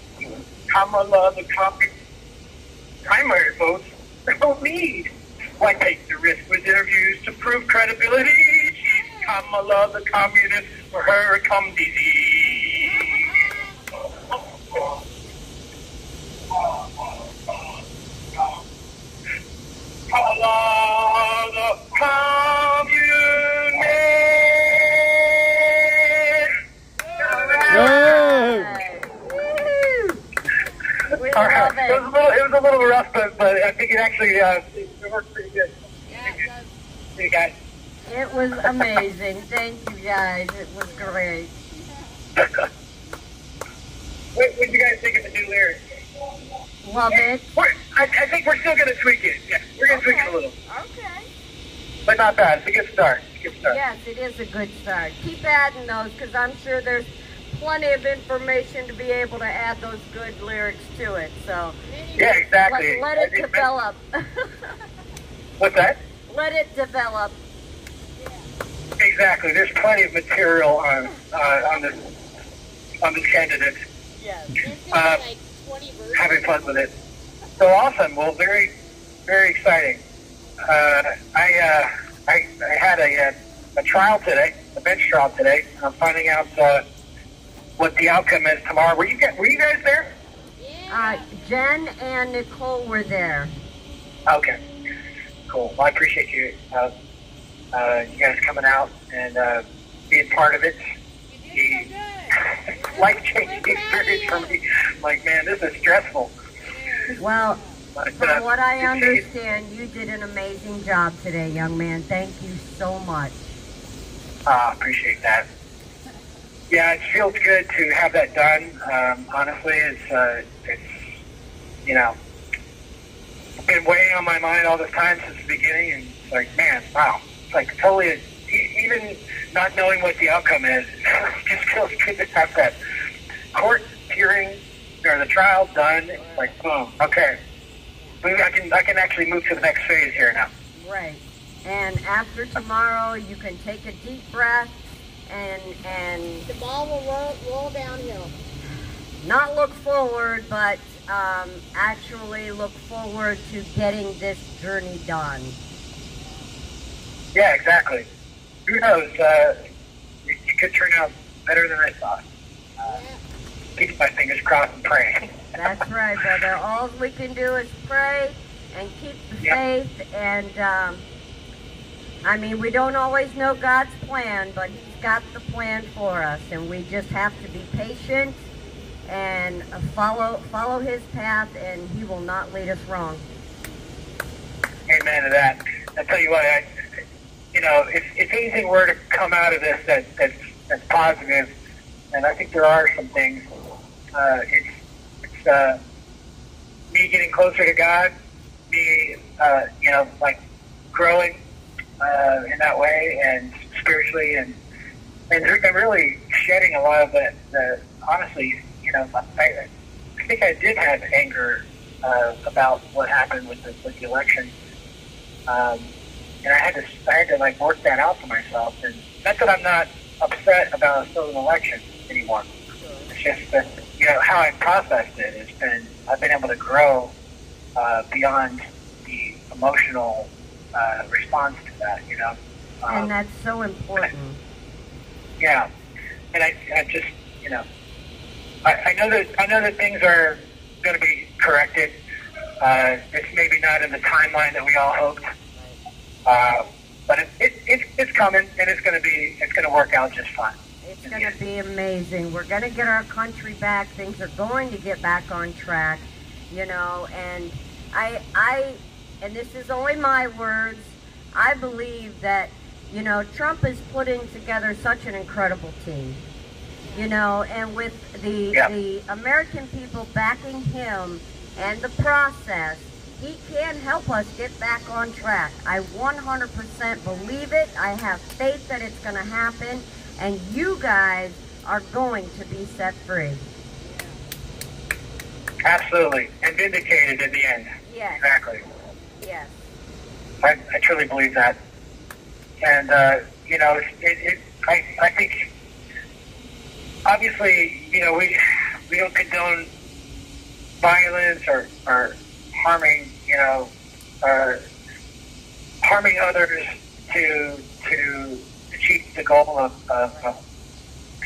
Kamala, the communist primary votes don't need. Why take the risk with interviews to prove credibility? She's Kamala, the communist, for her come disease. Kamala, the communist. All right. It was a little rough, but I think it actually it worked pretty good. Yeah, it does. See you guys. It was amazing. Thank you guys. It was great. What did you guys think of the new lyrics? Love it. I think we're still going to tweak it. Yeah, we're going to tweak it a little. Okay. But not bad. It's a good start. Yes, it is a good start. Keep adding those because I'm sure there's plenty of information to be able to add those good lyrics to it. So yeah, exactly. Let it develop. What's that? Let it develop. Exactly. There's plenty of material on this candidate. Yes. Like 20 versions. Having fun with it. So awesome. Well, very, very exciting. I had a trial today, a bench trial today. I'm finding out what the outcome is tomorrow. Were you guys there? Yeah. Jen and Nicole were there. Okay. Cool. Well, I appreciate you guys coming out and being part of it. Life-changing experience for me. Like, man, this is stressful. Well, from what I understand, you did an amazing job today, young man. Thank you so much. Appreciate that. Yeah, it feels good to have that done. Honestly, it's been weighing on my mind all this time since the beginning, and it's like, man, wow. It's like totally, even not knowing what the outcome is, it just feels good to have that court hearing or the trial done. It's like, boom, okay. I can actually move to the next phase here now. Right. And after tomorrow, you can take a deep breath and the ball will roll downhill. Not look forward, but actually look forward to getting this journey done. Yeah, exactly. Who knows? It could turn out better than I thought. Keep my fingers crossed and pray. That's right, brother. All we can do is pray and keep the faith. And, I mean, we don't always know God's plan, but He's got the plan for us. And we just have to be patient and follow His path, and He will not lead us wrong. Amen to that. I tell you what, if anything were to come out of this that's positive, and I think there are some things, it's me getting closer to God, me, like growing in that way, and spiritually, and really shedding a lot of the honestly, I think I did have anger about what happened with the election. And I had to like work that out for myself. And not that I'm not upset about a stolen election anymore. It's just that how I processed it I've been able to grow beyond the emotional response to that. And that's so important. Yeah, and I just I know that things are going to be corrected. It's maybe not in the timeline that we all hoped, but it's coming, and it's going to work out just fine. It's going to be amazing. We're going to get our country back. Things are going to get back on track, you know. And and this is only my words. I believe that, you know, Trump is putting together such an incredible team. You know, and with the American people backing him and the process, he can help us get back on track. I 100% believe it. I have faith that it's going to happen, and you guys are going to be set free. Absolutely, and vindicated in the end. Yes. Exactly. Yes. I truly believe that, and you know, I think. Obviously, you know, we don't condone violence or harming, you know, harming others to achieve the goal of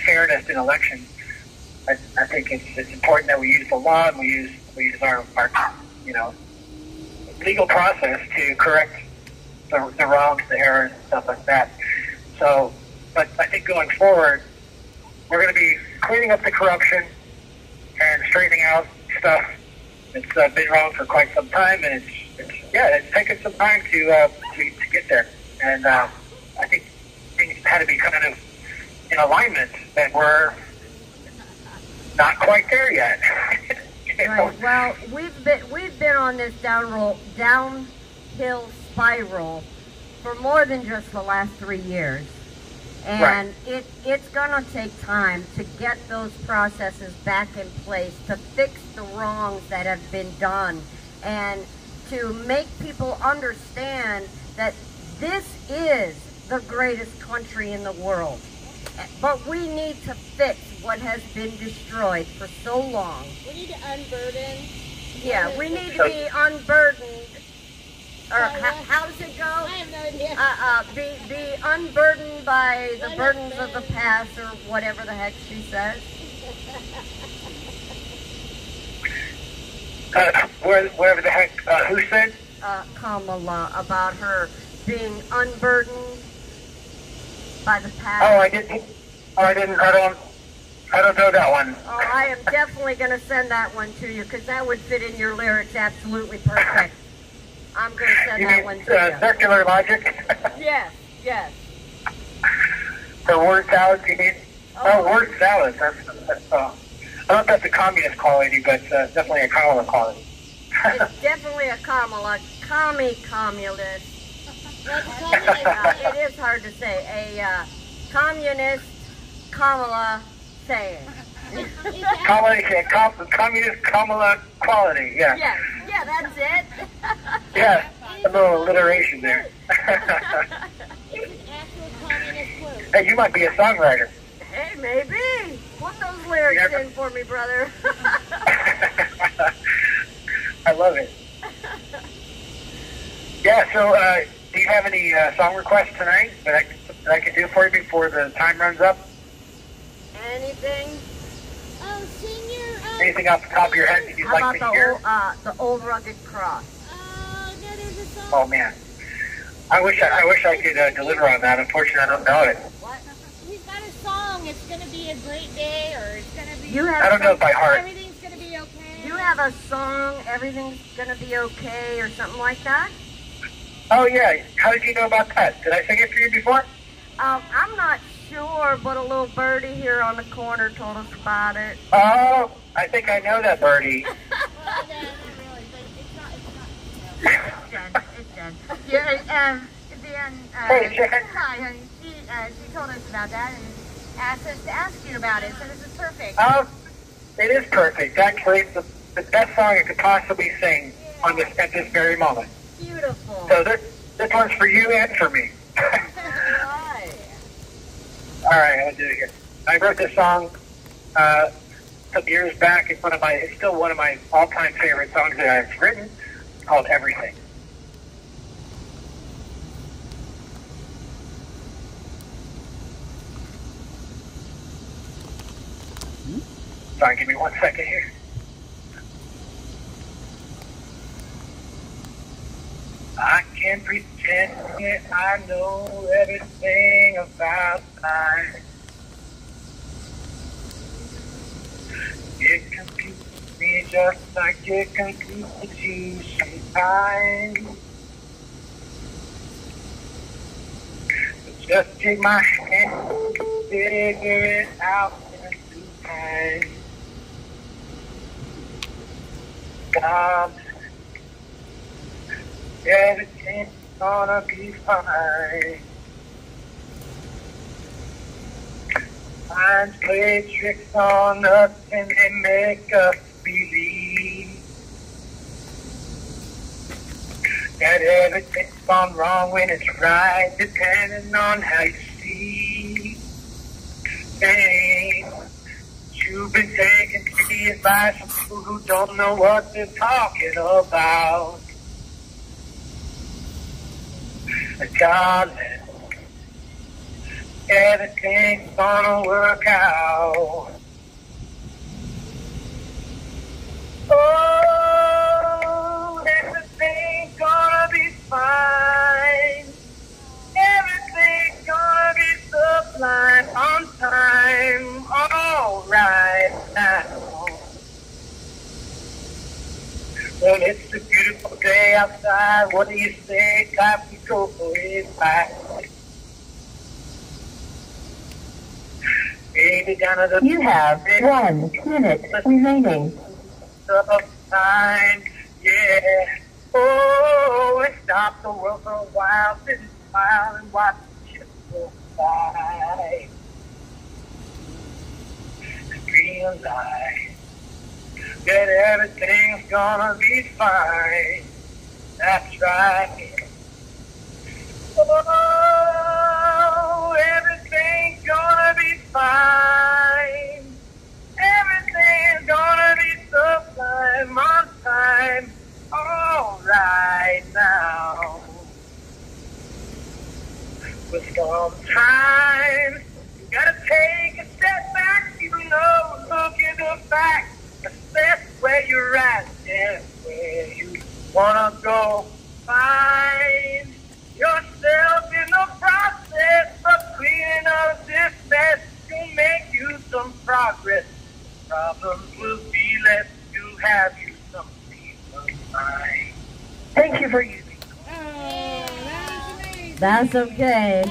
fairness in elections. I think it's important that we use the law and we use our you know, legal process to correct the wrongs, the errors, and stuff like that. So, but I think going forward, we're going to be cleaning up the corruption and straightening out stuff that's been wrong for quite some time, and it's taken some time to get there. And I think things had to be kind of in alignment, that we're not quite there yet. Right. Well, we've been on this downhill spiral for more than just the last 3 years. And right. It's going to take time to get those processes back in place, to fix the wrongs that have been done, and to make people understand that this is the greatest country in the world. But we need to fix what has been destroyed for so long. We need to unburden. Yeah, we need to be unburdened. Or how does it go? I have no idea. Be unburdened by the burdens of the past, or whatever the heck she says. Whatever the heck, who said? Kamala, about her being unburdened by the past. Oh, I don't know that one. Oh, I am definitely going to send that one to you, because that would fit in your lyrics absolutely perfect. I'm going to send that one to you. Circular logic? Yes, yes. For word salad, you mean? Oh, word salad. That's I don't know if that's a communist quality, but definitely a Kamala quality. It's definitely a Kamala. Communist. It is hard to say. A communist Kamala saying. Communist Kamala quality, yeah. Yeah, that's it. Yeah, a little alliteration there. Hey, you might be a songwriter. Hey, maybe. Put those lyrics in for me, brother. I love it. Yeah, so do you have any song requests tonight that I can do for you before the time runs up? Anything? Oh, senior. Anything off the top of your head that you'd like to hear? The Old Rugged Cross. Oh, no, there's a song. Oh man, I wish I could deliver on that. Unfortunately, I don't know it. What? He's got a song. It's gonna be a great day, or it's gonna be. I don't know it by heart. Everything's gonna be okay. You have a song. Everything's gonna be okay, or something like that. Oh yeah. How did you know about that? Did I sing it for you before? I'm not sure, but a little birdie here on the corner told us about it. Oh, I think I know that birdie. Well, no, not really, but it's not. It's Jen. Yeah, Jen, hey, Jen. hi, honey. She told us about that and asked us to ask you about it, so this is perfect. Oh, it is perfect. Actually, it's the best song I could possibly sing on this at this very moment. Beautiful. So this one's for you and for me. All right, I'll do it here. I wrote this song some years back. It's still one of my all-time favorite songs that I've written. It's called Everything. Sorry, give me 1 second here. I can't pretend that I know everything about life. It confuses me just like it confuses you sometimes. But just take my hand and figure it out in due time. God, everything's gonna be fine. Minds play tricks on us and they make us believe that everything's gone wrong when it's right, depending on how you see things. You've been taking the advice from people who don't know what they're talking about. Darling, everything's gonna work out. Oh, everything's gonna be fine. Everything's gonna be sublime on time. All right now. Well, it's a beautiful day outside. What do you say? Time to go for it back. Baby, down to the You have 1 minute remaining. Time, yeah. Oh, and stop the world for a while. Sit and smile and watch the ships go by. And realize that everything's gonna be fine. That's right. Oh, everything's gonna be fine. Everything's gonna be sublime on time. All right now. But sometimes you gotta take a step back, even though look at the back. Assess where you're at and where you wanna go. Find yourself in the process of cleaning up this mess to make you some progress. Problems will be less to have you some peace of mind. Thank you for using. That's okay.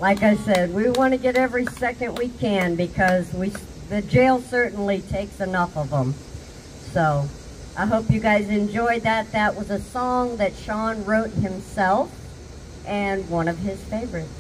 Like I said, we want to get every second we can because the jail certainly takes enough of them. So I hope you guys enjoyed that. That was a song that Sean wrote himself and one of his favorites.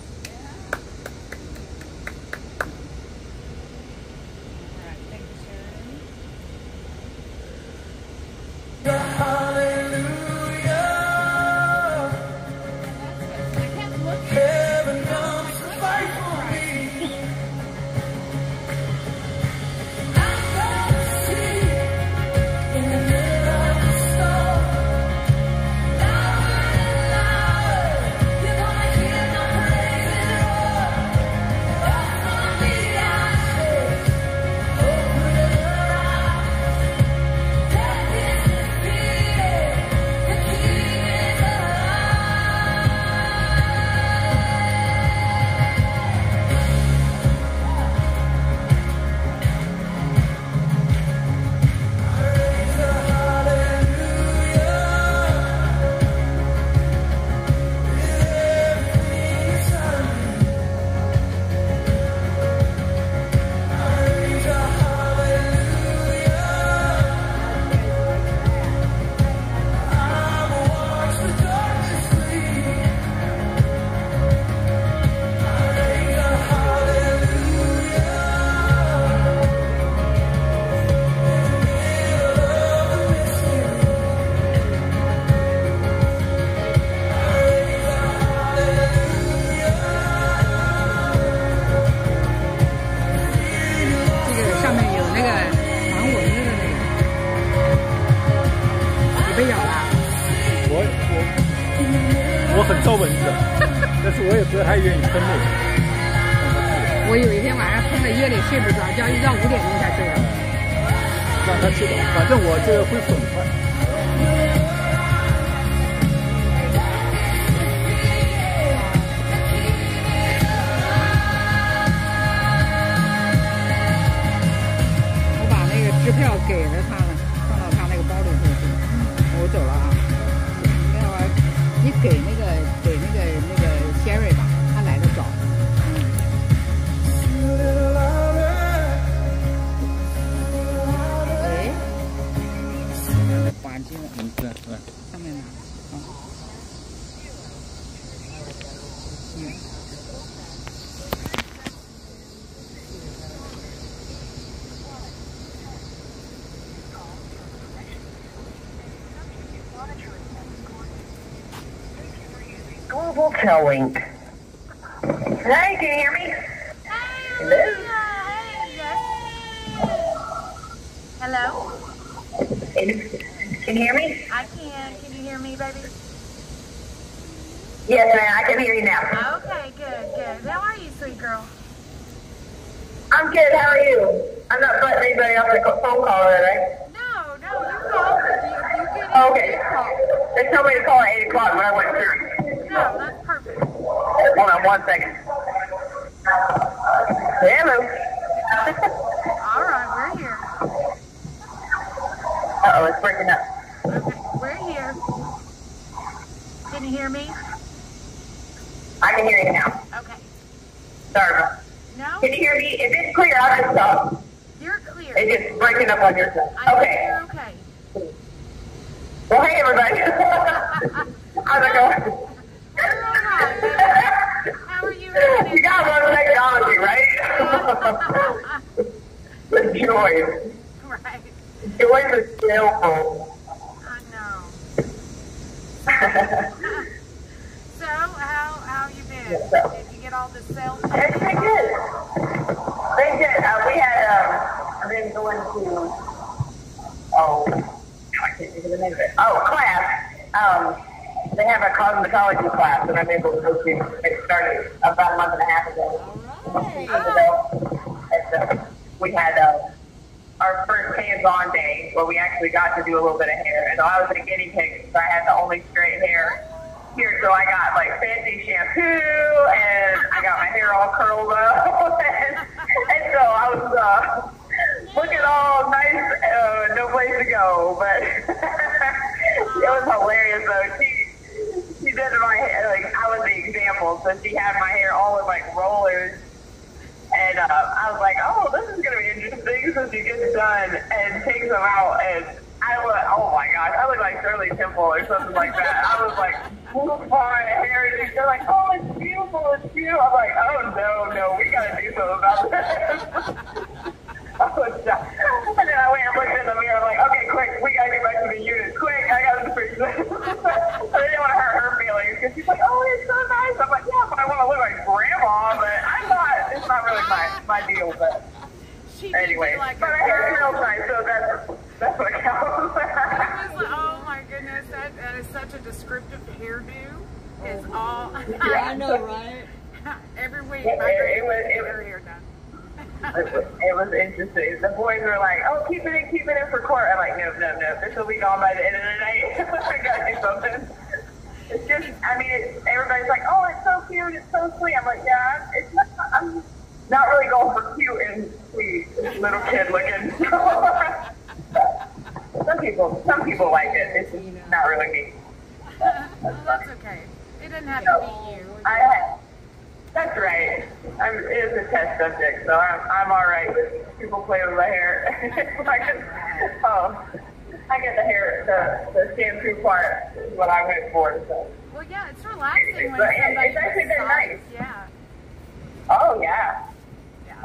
我很臭蚊子，但是我也不太愿意喷那个。我有一天晚上喷了夜里睡不着觉，一直到5点钟才睡着。他知道，反正我这个会很快。我把那个支票给了他了，放到他那个包里头去。我走了啊。要不然你给那个Sherry 吧，他来得早。环境对，上面呢，Global Telling. Hey, can you hear me? Hello? Hello? Can you hear me? I can. Can you hear me, baby? Yes, ma'am. I can hear you now. Okay, good. How are you, sweet girl? I'm good. How are you? I'm not butting anybody off the phone call, right? No, you called. You Oh, okay. They told me to call at 8 o'clock, but I went through. No, that's perfect. Hold on 1 second. Hello. All right, we're here. Uh-oh, it's breaking up. Okay, we're here. Can you hear me? I can hear you now. Okay. Sorry. No? Can you hear me? If it's clear, I'll just stop. You're clear. It's just breaking up on your side. I Okay. You're okay. Well, hey, everybody. How's it going? You're all right, baby. How are you? You got to love technology, right? The joy. Right. Joy is a cell phone. I know. So, how you been? Did you get all the cell phones? It's been good. Been good. We had, I've been going to, I can't think of the name of it. Class. They have a cosmetology class, and I'm able to go to. It started about a month and a half ago. And we had our first hands-on day where we actually got to do a little bit of hair. And I was a guinea pig, so I had the only straight hair here. So I got like fancy shampoo, and I got my hair all curled up, and so I was looking all nice, no place to go, but it was hilarious though. She did my hair, like, I was the example, so she had my hair all in, like, rollers, and I was like, oh, this is going to be interesting, so she gets done and takes them out, and I look, oh my gosh, I look like Shirley Temple or something like that. I was like, my hair, and they're like, oh, it's beautiful, it's beautiful. I'm like, oh, no, we got to do something about this. I was shocked. And then I went and looked in the mirror, I'm like, okay, quick, we got to get back to the unit, quick, I got to fix this. I didn't want to hurt her feelings, because she's like, oh, it's so nice. I'm like, yeah, but I want to look like grandma, but it's not really my deal, but anyway. Like but her hair smells nice, so that's what counts. Oh my goodness, that is such a descriptive hairdo. Is all. I know, right? Every week, my grandma gets her hair done. It was interesting. The boys were like, oh, keep it in for court. I'm like, no. This will be gone by the end of the night. I gotta do something. It's just, I mean, everybody's like, oh, it's so cute, it's so sweet. I'm like, yeah, I'm not really going for cute and sweet, little kid looking. Some people like it. It's just not really me. Well, that's okay. It doesn't have to be you. That's right. It is a test subject, so I'm all right with people playing with my hair. I get the shampoo part is what I went for. So. Well, yeah, it's relaxing when it's actually been nice. Yeah. Oh, yeah.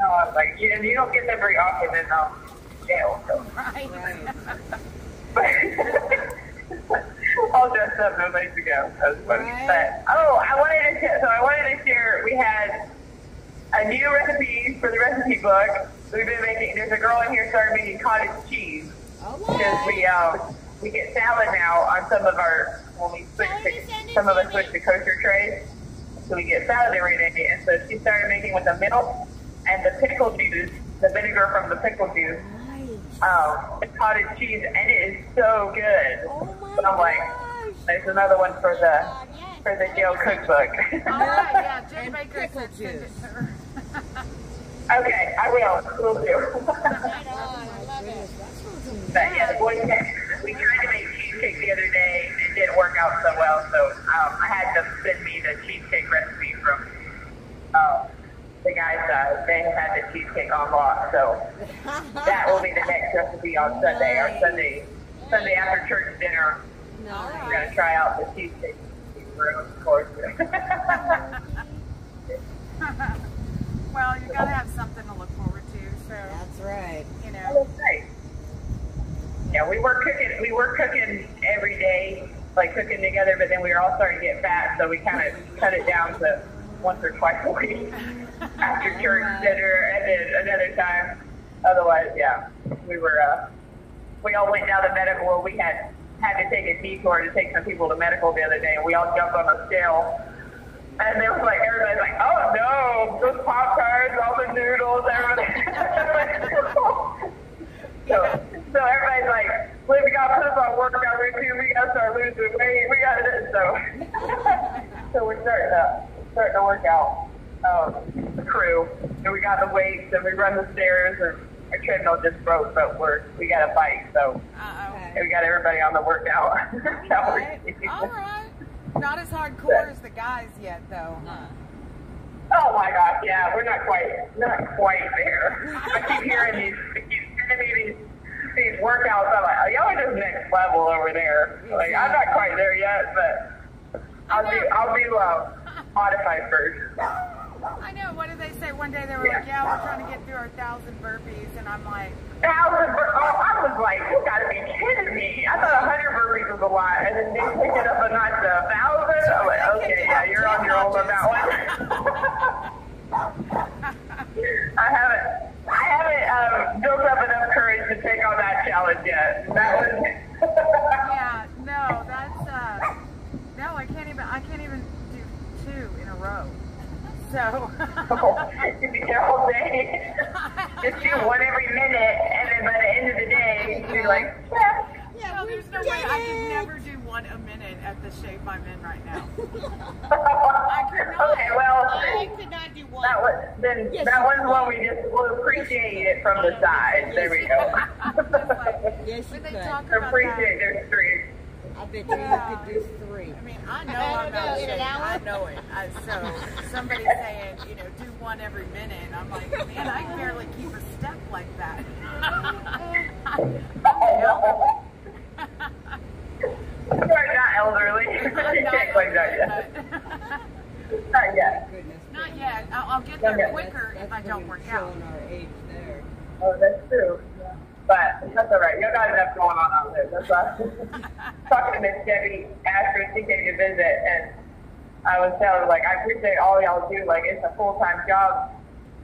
No, I was like, you don't get them very often in jail. So. Right. All dressed up, no place to go. That was funny. Right. But, I wanted to share, we had a new recipe for the recipe book. We've been making, there's a girl in here started making cottage cheese. Because we get salad now on some of our, when we switch to, some of us switch to kosher trays. So we get salad every day. And so she started making with the milk and the pickle juice, the vinegar from the pickle juice. cottage cheese, and it is so good. So I'm like, there's another one for the jail cookbook. All right, yeah, Jen Baker said send it to her. Okay, I will. Will do. But yeah, the boys, we tried to make cheesecake the other day. It didn't work out so well, so I had them send me the cheesecake recipe from the guys. They had the cheesecake on lock, so that will be the next recipe on Sunday. Our Sunday after church dinner. We're gonna try out the cheesecake room, of course. Well, you gotta have something to look forward to. So that's right. You know. That's right. Yeah, we were cooking every day, like cooking together, but then we were all starting to get fat, so we kind of cut it down to once or twice a week after church dinner, and then another time. Otherwise, yeah, we all went down to medical. We had to take a detour to take some people to medical the other day, and we all jumped on a scale. And it was like, everybody's like, oh no, those Pop-Tarts, all the noodles, everybody. So everybody's like, well, we got to put us on workout routine, we got to start losing weight, we got to, so we're starting to work out the crew. And we got the weights, and we run the stairs, and our treadmill just broke, but we got a bike, so we got everybody on the workout. All right. Not as hardcore as the guys yet, though. Oh my gosh, yeah, we're not quite there. I keep hearing these workouts. I'm like, y'all are just next level over there. Like, I'm not quite there yet, but I'll do modified first. I know. What did they say? One day they were like, yeah, we're trying to get through our 1,000 burpees, and I'm like, 1,000 burpees? Oh, I was like, you gotta be kidding me. I thought 100 burpees was a lot, and then they pick it up a notch to 1,000. I'm like, okay, yeah, you're on your own on that one. I haven't built up enough courage to take on that challenge yet. That was. Yeah, no, that's no, I can't even do 2 in a row. So. You be there all day. Just do one every minute, and then by the end of the day, you're like, no, there's no way I could never do 1 a minute at the shape I'm in right now. I could not. Okay, well, I could not do 1. That one's one we'll appreciate it from the side. There we go. Yes, you could. Appreciate there's 3. I bet you could do 3. I mean, I know I'm not shape. I know it. So somebody's saying, do 1 every minute. And I'm like, man, I can barely keep a step like that. You're not elderly. You can't like that yet. Not yet. Not yet. I'll get there quicker if I don't work out. Our age there. Oh, that's true. But that's all right. You got enough going on out there. That's why. Talking to Miss Debbie after she came to visit, and I was telling her, like, I appreciate all y'all do. Like, it's a full-time job.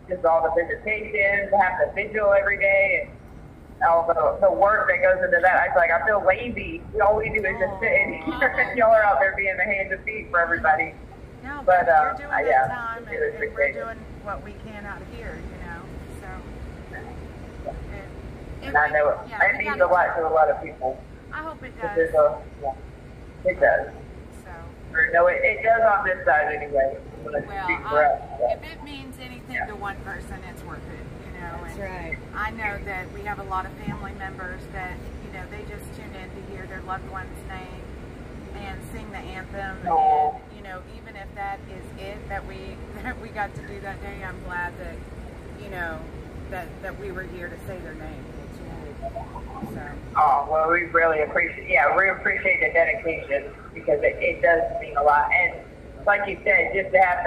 Just all the visitations, have the vigil every day, and all the work that goes into that. I was like, I feel lazy. All we do is just sit in here, and y'all are out there being the hands and feet for everybody. No, but you're doing that yeah, time, and we're doing what we can out here, so. And I know it means a lot to a lot of people. I hope it does. It does. So. Or, no, it does on this side anyway. Well, if it means anything to one person, it's worth it, That's right. I know that we have a lot of family members that, they just tune in to hear their loved one's name and sing the anthem. Oh. And, even if that is it that we got to do that day, I'm glad that, that we were here to say their name. So. Oh, well, we really appreciate the dedication, because it does mean a lot. And like you said, just to have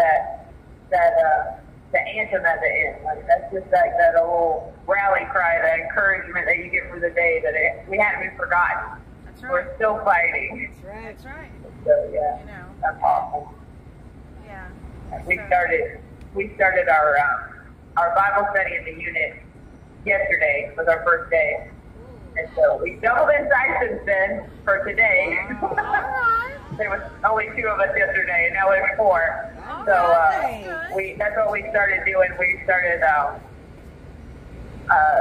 the anthem at the end, like, that's just like that old rally cry, the encouragement that you get for the day, that we haven't been forgotten. That's right. We're still fighting. That's right. That's right. So yeah, that's awesome. Yeah. We started our Bible study in the unit yesterday. Was our first day. And so we doubled in size since then for today. There was only 2 of us yesterday, and now there's 4. So that's what we started doing. We started.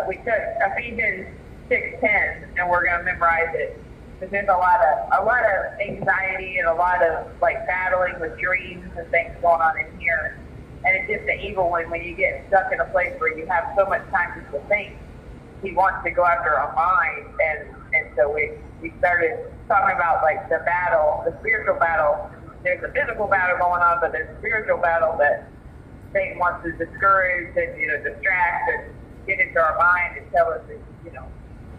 We took Ephesians 6:10, and we're going to memorize it. Because there's a lot of anxiety and a lot of like battling with dreams and things going on in here. And it's just the evil one when you get stuck in a place where you have so much time just to think. He wants to go after our mind, and so we started talking about like the battle, the spiritual battle. There's a physical battle going on, but there's a spiritual battle that Satan wants to discourage and distract and get into our mind and tell us that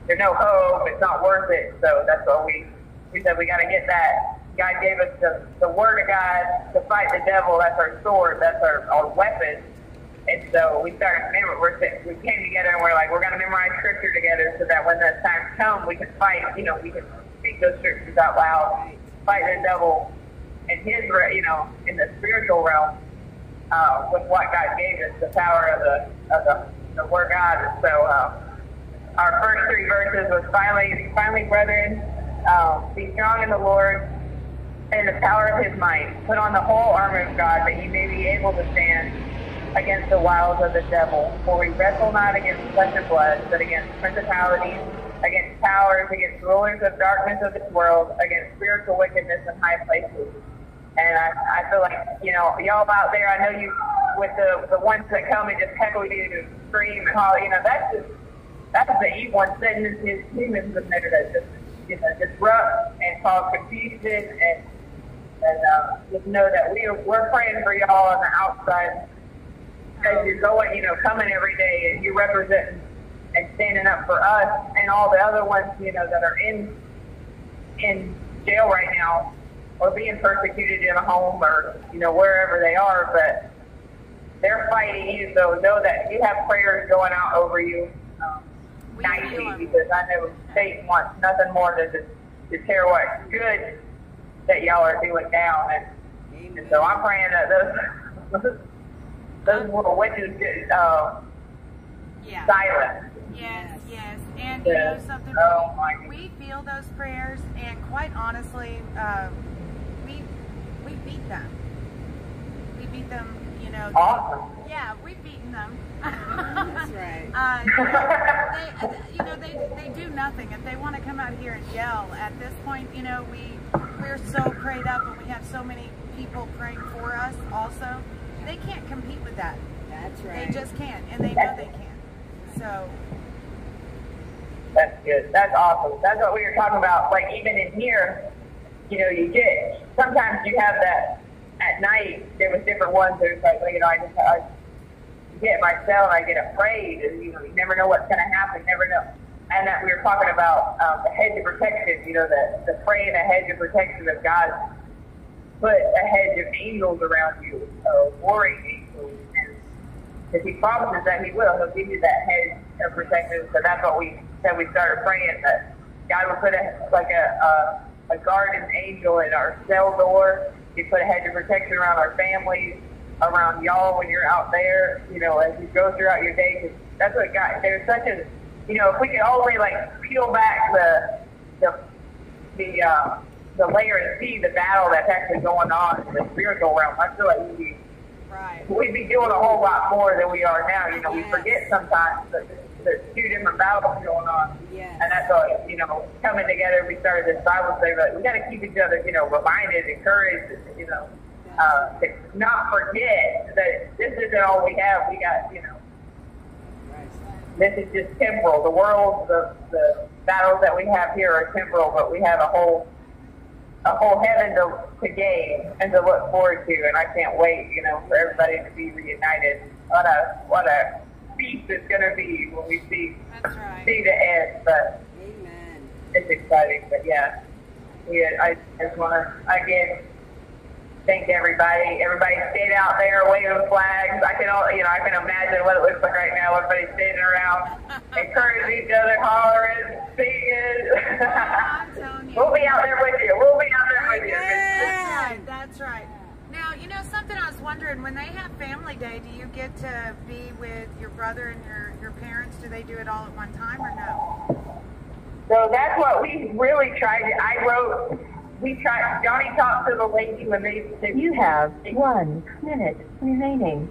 there's no hope, it's not worth it. So that's what we said we got to get that. God gave us the word of God to fight the devil. That's our sword. That's our weapon. And so we started, we came together and we're like, we're going to memorize scripture together so that when that time comes, we can fight, we can speak those scriptures out loud, fight the devil in his, in the spiritual realm with what God gave us, the power of the word of God. And so our first 3 verses was finally, brethren, be strong in the Lord and the power of his might. Put on the whole armor of God that you may be able to stand against the wiles of the devil. For we wrestle not against flesh and blood, but against principalities, against powers, against rulers of darkness of this world, against spiritual wickedness in high places. And I feel like, y'all out there, I know you, with the ones that come and just heckle you and scream and holler, that's the evil one sending his humans in there to just disrupt and cause confusion and just know that we're praying for y'all on the outside as you're going, coming every day and you're representing and standing up for us and all the other ones, that are in jail right now or being persecuted in a home or, wherever they are, but they're fighting you, so know that you have prayers going out over you nightly, because I know Satan wants nothing more than to tear what's good that y'all are doing down, and so I'm praying that those little witches get silent. Yes, and something, we feel those prayers, and quite honestly, we beat them. We beat them, Awesome. Yeah, we've beaten them. That's right. They do nothing. If they want to come out here and yell, at this point, we're so prayed up and we have so many people praying for us also. They can't compete with that. That's right. They just can't, and they know they can't. So. That's good. That's awesome. That's what we were talking about. Like, even in here, sometimes you have that at night. There was different ones that was like, I get myself, I get afraid, and you never know what's going to happen, never know. And that we were talking about the hedge of protection, the praying a hedge of protection of God, put a hedge of angels around you, warring angels, because he promises that he will. He'll give you that hedge of protection. So that's what we said. We started praying that God would put a guardian angel at our cell door. He put a hedge of protection around our families, around y'all when you're out there, as you go throughout your day. Cause that's what God, there's such a, if we could only peel back the layer and see the battle that's actually going on in the spiritual realm, I feel like we'd be doing a whole lot more than we are now. We forget sometimes that there's 2 different battles going on. Yes. And that's what, coming together, we started this Bible study, but we got to keep each other, reminded, encouraged, to not forget that this isn't all we have. We got, this is just temporal. The world, the battles that we have here are temporal, but we have a whole heaven to gain and to look forward to, and I can't wait, for everybody to be reunited. What a feast it's going to be when we see the end. But it's exciting. But yeah, I just want to again thank everybody. Everybody stayed out there waving flags. I can imagine what it looks like right now. Everybody standing around, encouraging each other, hollering, singing. We'll be out there with you. That's right. Now, something I was wondering, when they have family day, do you get to be with your brother and your parents? Do they do it all at one time or no? So that's what we really tried. Johnny talked to the lady when they You have 1 minute remaining.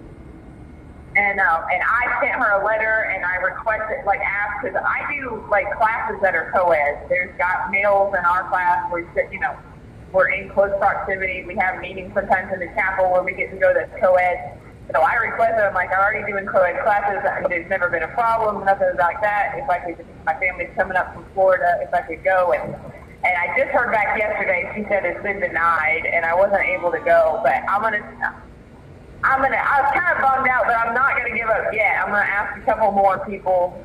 And I sent her a letter, and I requested, like, asked, because I do, like, classes that are co-ed. There's got males in our class where, you know, we're in close proximity. We have meetings sometimes in the chapel where we get to go to co-ed. So I requested, I'm like, I'm already doing co-ed classes. There's never been a problem, nothing like that. If I could, my family's coming up from Florida, if I could go. And I just heard back yesterday, she said it's been denied, and I wasn't able to go. But I was kind of bummed out, but I'm not going to give up yet. I'm going to ask a couple more people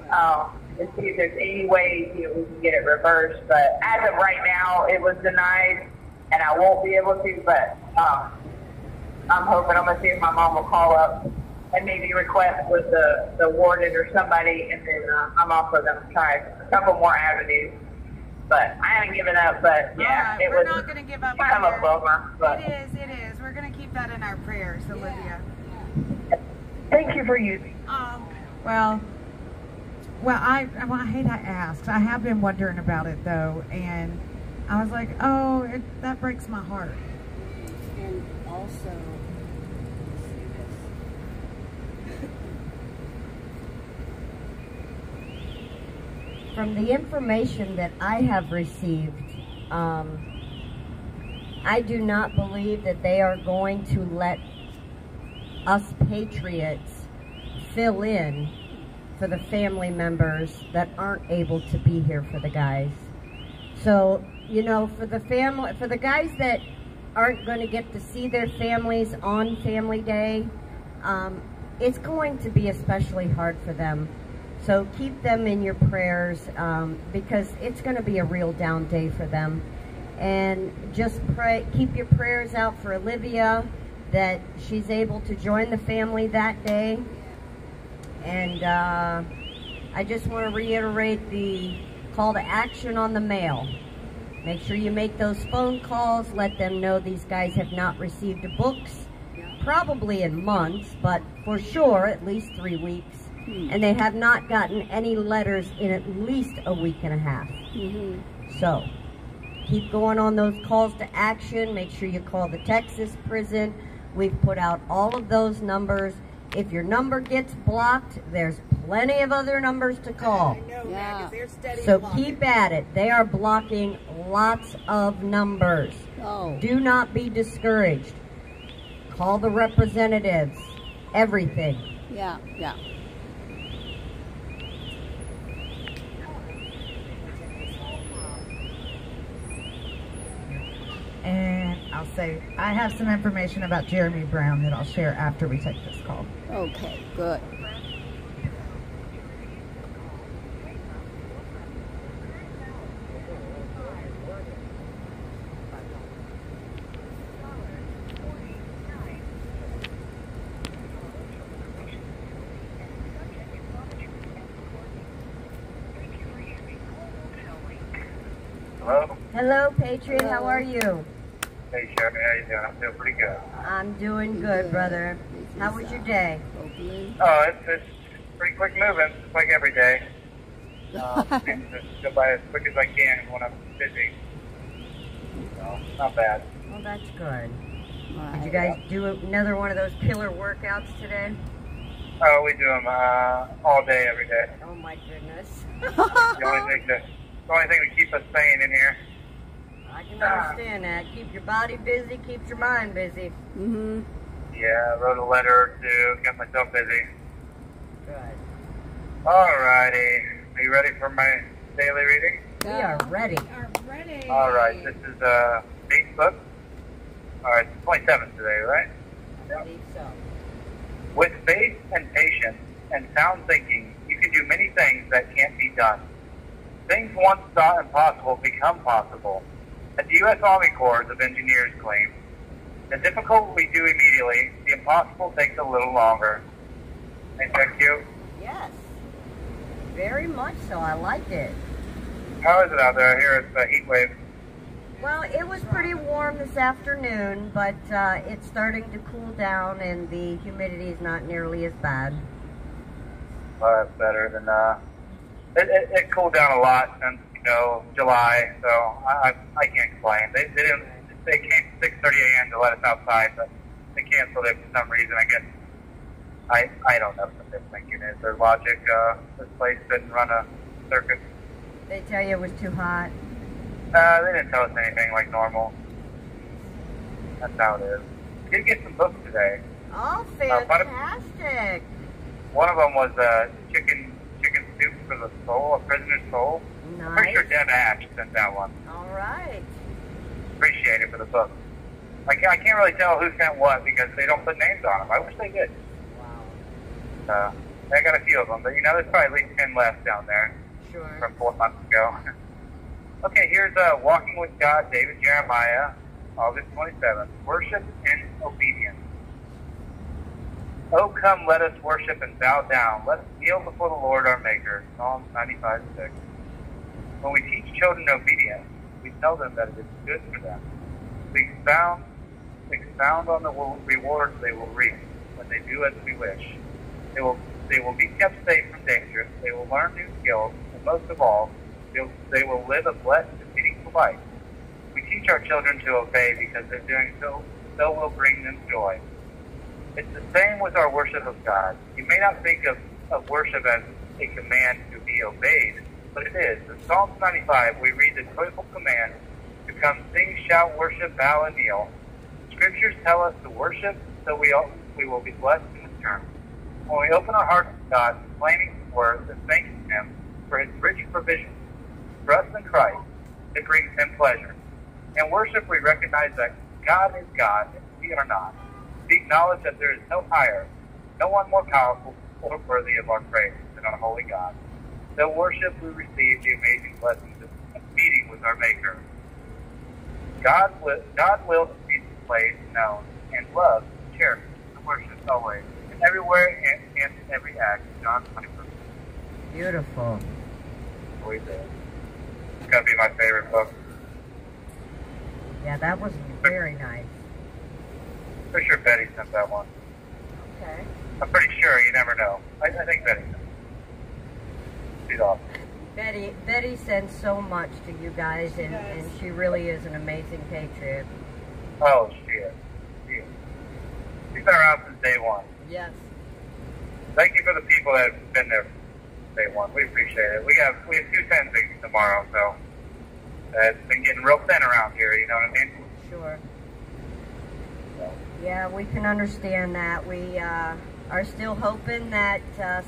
and see if there's any way, you know, we can get it reversed. But as of right now, it was denied, and I won't be able to. But I'm hoping, I'm going to see if my mom will call up and maybe request with the warden or somebody, and then I'm also going to try a couple more avenues. But I haven't given up, but yeah, it was not going to give up kind of a bummer. But it is. We're going to keep that in our prayers, Olivia. Thank you for using. Well, I hate I asked. I have been wondering about it, though, and I was like, oh, that breaks my heart. And also, from the information that I have received, I do not believe that they are going to let us patriots fill in for the family members that aren't able to be here for the guys. So, you know, for the guys that aren't going to get to see their families on Family Day, it's going to be especially hard for them. So keep them in your prayers, because it's going to be a real down day for them. And just pray, keep your prayers out for Olivia, that she's able to join the family that day. And I just want to reiterate the call to action on the mail. Make sure you make those phone calls. Let them know these guys have not received books, probably in months, but for sure at least 3 weeks. And they have not gotten any letters in at least a week and a half. So keep going on those calls to action. Make sure you call the Texas prison. We've put out all of those numbers. If your number gets blocked, there's plenty of other numbers to call. So keep at it. They are blocking lots of numbers. Do not be discouraged. Call the representatives. Everything. Yeah. And I'll say, I have some information about Jeremy Brown that I'll share after we take this call. Okay, good. Hello? Hello, Patriot. How are you? Hey, Sherry, how you doing? I'm doing pretty good. I'm doing good, brother. How was your day? Oh, it's pretty quick moving, just like every day. Just go by as quick as I can when I'm busy. So, not bad. Well, that's good. Did you guys do another one of those killer workouts today? Oh, we do them all day, every day. Oh, my goodness. The only thing to keep us sane in here. I can understand that. Keep your body busy, keep your mind busy. Yeah, I wrote a letter or two, got myself busy. Good. Alrighty. Are you ready for my daily reading? We are ready. Alright, this is Facebook. Alright, it's 27th today, right? I believe so. With faith and patience and sound thinking, you can do many things that can't be done. Things once thought impossible become possible. As the U.S. Army Corps of Engineers claim, the difficult we do immediately, the impossible takes a little longer. Ain't that cute? Yes. Very much so. I like it. How is it out there? I hear it's a heat wave. Well, it was pretty warm this afternoon, but it's starting to cool down and the humidity is not nearly as bad. Well, that's better than, it cooled down a lot since, July, so I can't complain. They came 6:30 a.m. to let us outside, but they canceled it for some reason. I guess I don't know what they're thinking. Is their logic, this place didn't run a circus? They tell you it was too hot. They didn't tell us anything like normal. That's how it is. We did get some books today. Oh, fantastic. One of them was chicken soup for the soul, a prisoner's soul. Nice. I'm pretty sure Deb Ash sent that one. All right. Appreciate it for the book. I can't really tell who sent what because they don't put names on them. I wish they did. Wow. I got a few of them, but there's probably at least 10 left down there. Sure. From 4 months ago. Okay, here's Walking with God, David Jeremiah, August 27th. Worship and obedience. Oh, come, let us worship and bow down. Let us kneel before the Lord our Maker. Psalms 95:6. When we teach children obedience, we tell them that it is good for them. We expound on the rewards they will reap when they do as we wish. They will be kept safe from danger. They will learn new skills, and most of all, they will live a blessed and meaningful life. We teach our children to obey because they're doing so will bring them joy. It's the same with our worship of God. You may not think of worship as a command to be obeyed, but it is. In Psalms 95, we read the joyful command to come sing, shout, worship, bow, and kneel. Scriptures tell us to worship so we will be blessed in return. When we open our hearts to God, proclaiming His words and thanking Him for His rich provision for us in Christ, it brings Him pleasure. In worship, we recognize that God is God and we are not. We acknowledge that there is no higher, no one more powerful or worthy of our praise than our holy God. Through worship, we receive the amazing blessings of meeting with our Maker. God wills to be displayed, known, and loved, cherished, and worshipped always, and everywhere and in every act. John 20. Beautiful. Always is. It's going to be my favorite book. Yeah, that was very nice. Pretty sure Betty sent that one. Okay. I'm pretty sure. You never know. I think Betty sent it. She's awesome. Betty sends so much to you guys, and she really is an amazing patriot. Oh, she is. She's been around since day one. Yes. Thank you for the people that have been there since day one. We appreciate it. We have 2 10s tomorrow, so it's been getting real thin around here. You know what I mean? Sure. Yeah, we can understand that. We are still hoping that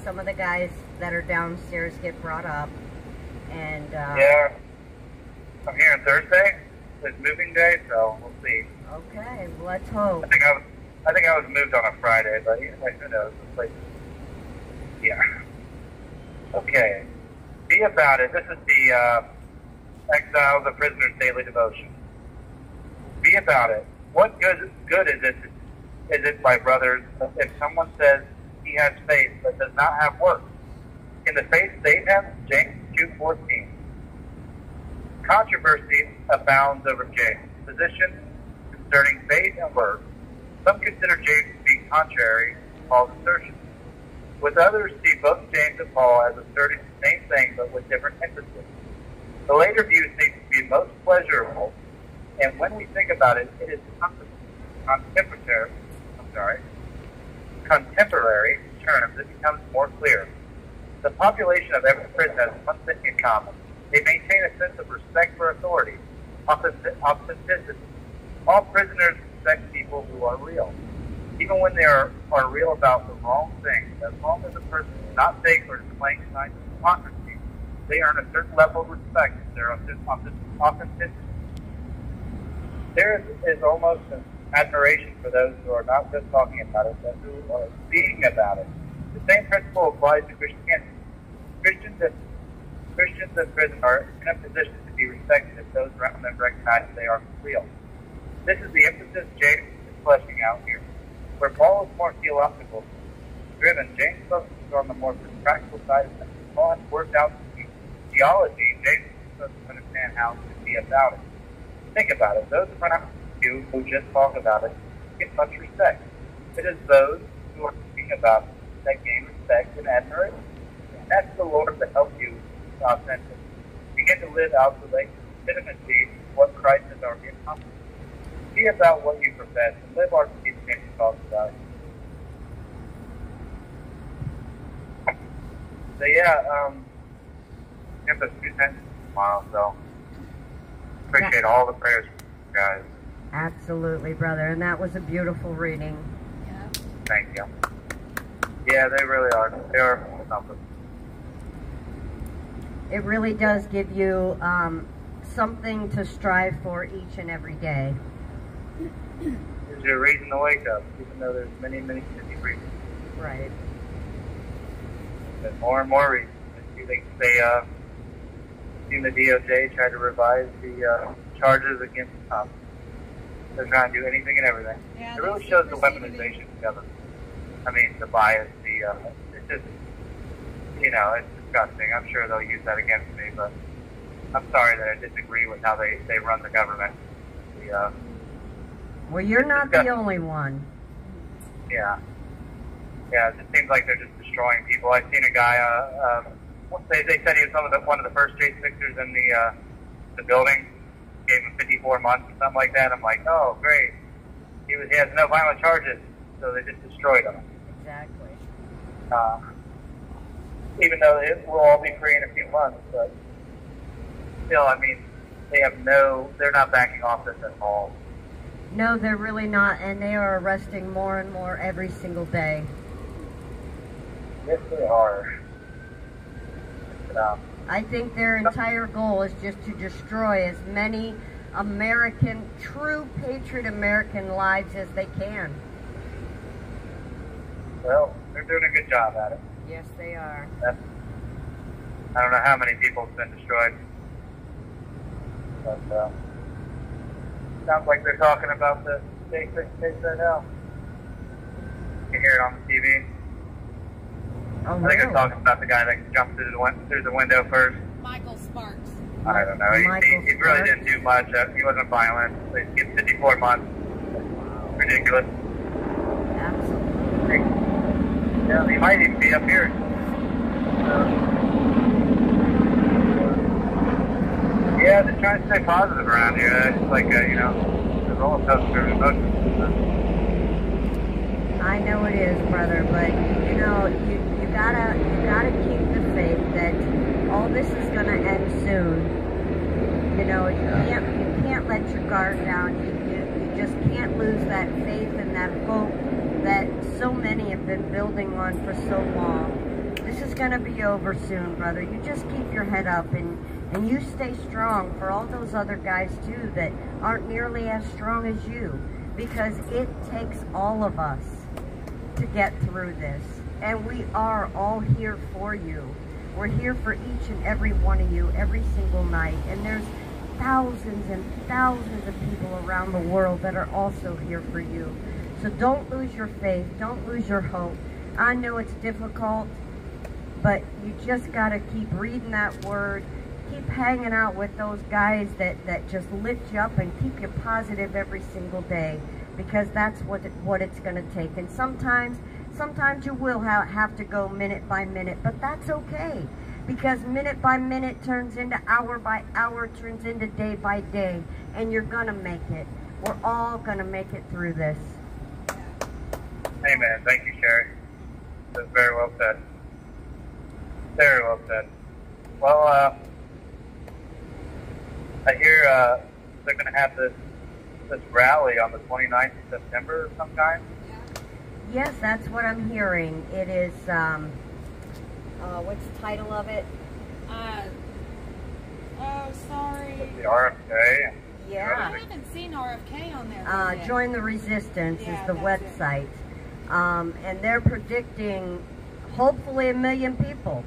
some of the guys that are downstairs get brought up. And yeah, I'm here on Thursday. It's moving day, so we'll see. Okay, well, let's hope. I think I was moved on a Friday, but who knows? Yeah. Okay. Be about it. This is the Exiles of Prisoners Daily Devotion. Be about it. What good is it, my brothers, if someone says he has faith but does not have works? Can the faith save him? James 2:14. Controversy abounds over James' position concerning faith and works. Some consider James to be contrary to Paul's assertion. With others, see both James and Paul as asserting the same thing but with different emphasis. The later view seems to be most pleasurable, and when we think about it, it is contemporary terms it becomes more clear. The population of every prison has one thing in common. They maintain a sense of respect for authority, authenticity. All prisoners respect people who are real, even when they are real about the wrong thing. As long as a person is not fake or displaying signs of hypocrisy, they earn a certain level of respect for their authenticity. There is almost an admiration for those who are not just talking about it, but who are being about it. The same principle applies to Christianity. Christians in prison are in a position to be respected if those around them recognize they are real. This is the emphasis James is fleshing out here. Where Paul is more theological driven, James focuses on the more practical side of things. Paul has worked out the theology. James is supposed to understand how to be about it. Think about it. Those around you who just talk about it get much respect. It is those who are speaking about it that gain respect and admiration. Ask the Lord to help you authentic. Begin to live out the legitimacy of what Christ has already accomplished. Be about what you profess and live our teaching talks about it. So yeah, get the 2 cents tomorrow, so appreciate all the prayers, guys. Absolutely, brother, and that was a beautiful reading. Thank you. Yeah, they really are. They are something. It really does give you something to strive for each and every day. Gives you a reason to wake up, even though there's many, many reasons. Right. There's more and more reasons. They seen the DOJ try to revise the charges against cops. They're trying to do anything and everything. Yeah, it really shows the weaponization of government. I mean, the bias, it's just, it's disgusting. I'm sure they'll use that against me, but I'm sorry that I disagree with how they run the government. Well, you're not the only one. Yeah. Yeah, it just seems like they're just destroying people. I've seen a guy, they said he was one of the first chase fixers in the building. Gave him 54 months or something like that. I'm like, oh, great. He has no violent charges, so they just destroyed him. Exactly. Even though we'll all be free in a few months, but still, I mean, they're not backing off this at all. No, they're really not, and they are arresting more and more every single day. Yes, they are. I think their entire goal is just to destroy as many American, true patriot American lives as they can. Well, they're doing a good job at it. Yes, they are. I don't know how many people have been destroyed. But sounds like they're talking about the case right now. You can hear it on the TV. Oh, I think they're talking about the guy that jumped through the window first. Michael Sparks. I don't know. He really didn't do much. He wasn't violent. They skipped 54 months. Ridiculous. Absolutely. Yeah, he might even be up here. Yeah, they're trying to stay positive around here. It's like, the roller coaster of emotions. I know it is, brother, but you gotta keep the faith that all this is gonna end soon. You can't let your guard down. You just can't lose that faith and that hope that so many have been building on for so long. This is gonna be over soon, brother. You just keep your head up and you stay strong for all those other guys too that aren't nearly as strong as you, because it takes all of us to get through this, and we are all here for you. We're here for each and every one of you every single night, and there's thousands and thousands of people around the world that are also here for you. So don't lose your faith, don't lose your hope. I know it's difficult, but you just got to keep reading that word, keep hanging out with those guys that just lift you up and keep you positive every single day, because that's what it's going to take. And sometimes you will have to go minute by minute, but that's okay, because minute by minute turns into hour by hour, turns into day by day, and you're going to make it. We're all going to make it through this. Amen. Thank you, Sherry. That's very well said. Very well said. Well, I hear they're going to have this rally on the 29th of September sometime. Yes, that's what I'm hearing. It is, what's the title of it? Oh, sorry. The RFK. Yeah. I haven't seen RFK on there. Join the Resistance is the website. And they're predicting hopefully 1 million people.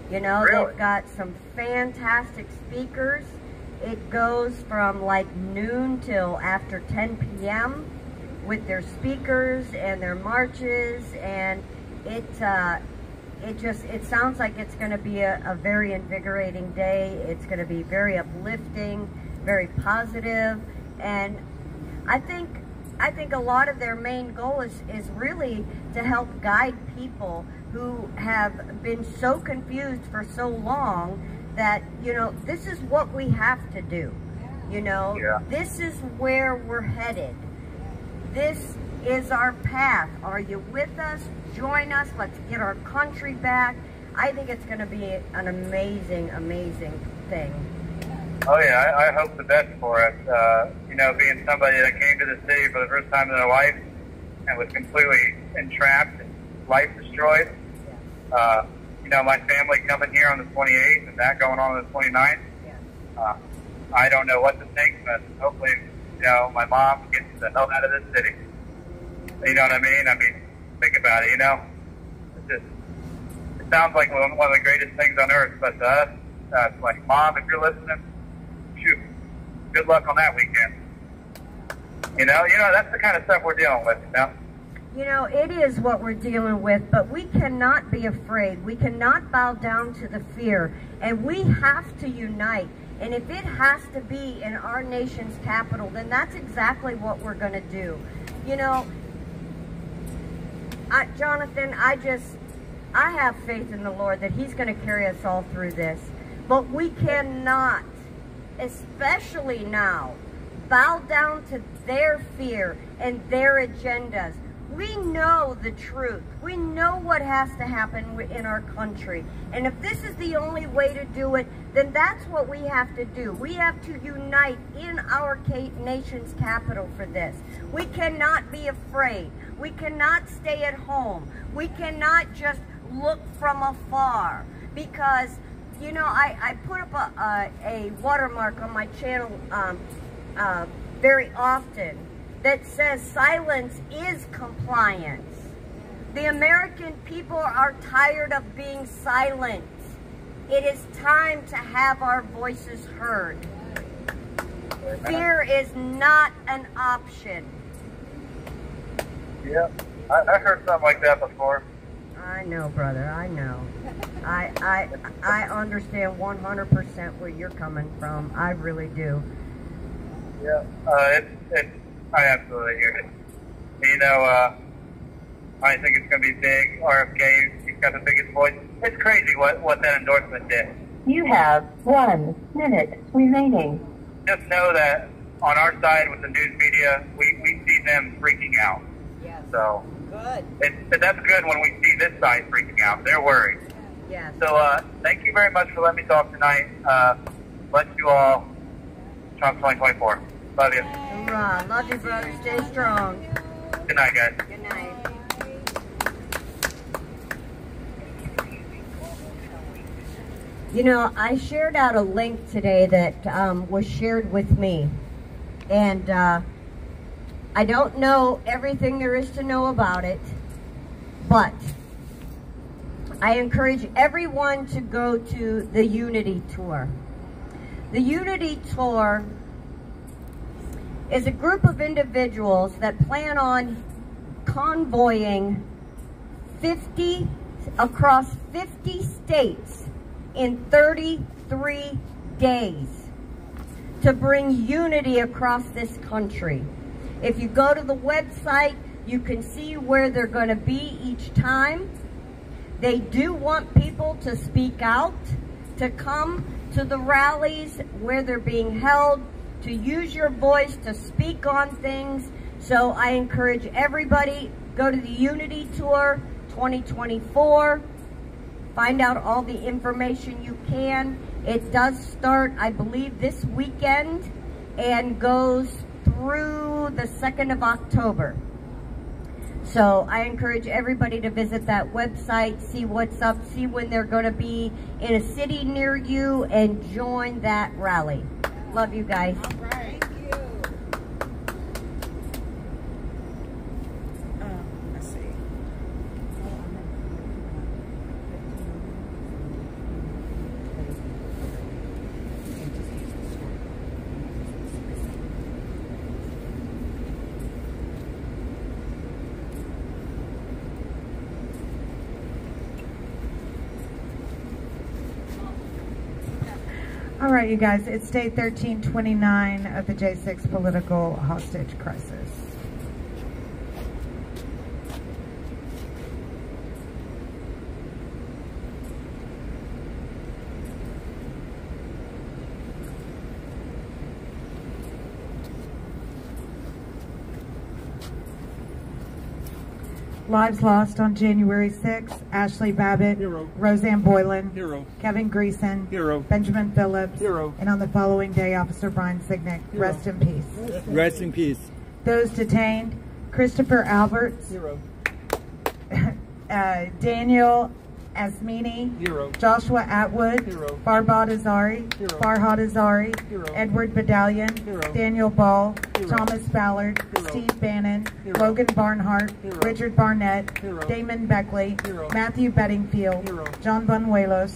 Really? They've got some fantastic speakers. It goes from like noon till after 10 p.m. with their speakers and their marches, and it sounds like it's going to be a very invigorating day. It's going to be very uplifting, very positive, and I think a lot of their main goal is really to help guide people who have been so confused for so long that, this is what we have to do. This is where we're headed. This is our path. Are you with us? Join us. Let's get our country back. I think it's going to be an amazing, amazing thing. Oh yeah, I hope the best for us. You know, being somebody that came to the city for the first time in their life and was completely entrapped and life destroyed. You know, my family coming here on the 28th and that going on the 29th. I don't know what to think, but hopefully, you know, my mom gets the hell out of this city. You know what I mean? I mean, think about it, you know? It sounds like one of the greatest things on earth, but to us, like, Mom, if you're listening, shoot, good luck on that weekend. You know, that's the kind of stuff we're dealing with, you know? You know, it is what we're dealing with, but we cannot be afraid. We cannot bow down to the fear, and we have to unite. And if it has to be in our nation's capital, then that's exactly what we're going to do. You know, Jonathan, I have faith in the Lord that He's going to carry us all through this. But we cannot, especially now, bow down to their fear and their agendas. We know the truth. We know what has to happen in our country. And if this is the only way to do it, then that's what we have to do. We have to unite in our nation's capital for this. We cannot be afraid. We cannot stay at home. We cannot just look from afar. Because, you know, I put up a watermark on my channel very often that says silence is compliance. The American people are tired of being silent. It is time to have our voices heard. Fear is not an option. Yeah, I heard something like that before. I know, brother, I know. I understand 100% where you're coming from. I really do. Yeah, I absolutely hear it. You know, I think it's going to be big. RFK, he's got the biggest voice. It's crazy what that endorsement did. You have 1 minute remaining. Just know that on our side with the news media, we see them freaking out. Yes. So good. That's good when we see this side freaking out. They're worried. Yes. So thank you very much for letting me talk tonight. Bless you all. Trump 2024. Love you. Hoorah. Love you, brother. Stay strong. Good night, guys. Good night. You know, I shared out a link today that was shared with me. And I don't know everything there is to know about it, but I encourage everyone to go to the Unity Tour. The Unity Tour is a group of individuals that plan on convoying across 50 states in 33 days to bring unity across this country. If you go to the website, you can see where they're going to be each time. They do want people to speak out, to come to the rallies where they're being held, to use your voice to speak on things. So I encourage everybody, go to the Unity Tour 2024. Find out all the information you can. It does start, I believe, this weekend and goes through the 2nd of October. So I encourage everybody to visit that website, see what's up, see when they're going to be in a city near you, and join that rally. Love you guys. All right. Thank you. Let's see. All right, you guys, it's day 1329 of the J6 political hostage crisis. Lives lost on January 6th, Ashley Babbitt, Roseanne Boylan, Kevin Greason, Benjamin Phillips, and on the following day, Officer Brian Signick. Rest in peace. Rest in peace. Those detained: Christopher Alberts, Daniel Asmini, Joshua Atwood, Farhad Azari, Edward Badalion, Daniel Ball, Thomas Ballard, Steve Bannon, Logan Barnhart, Richard Barnett, Damon Beckley, Matthew Bedingfield, John Bunuelos,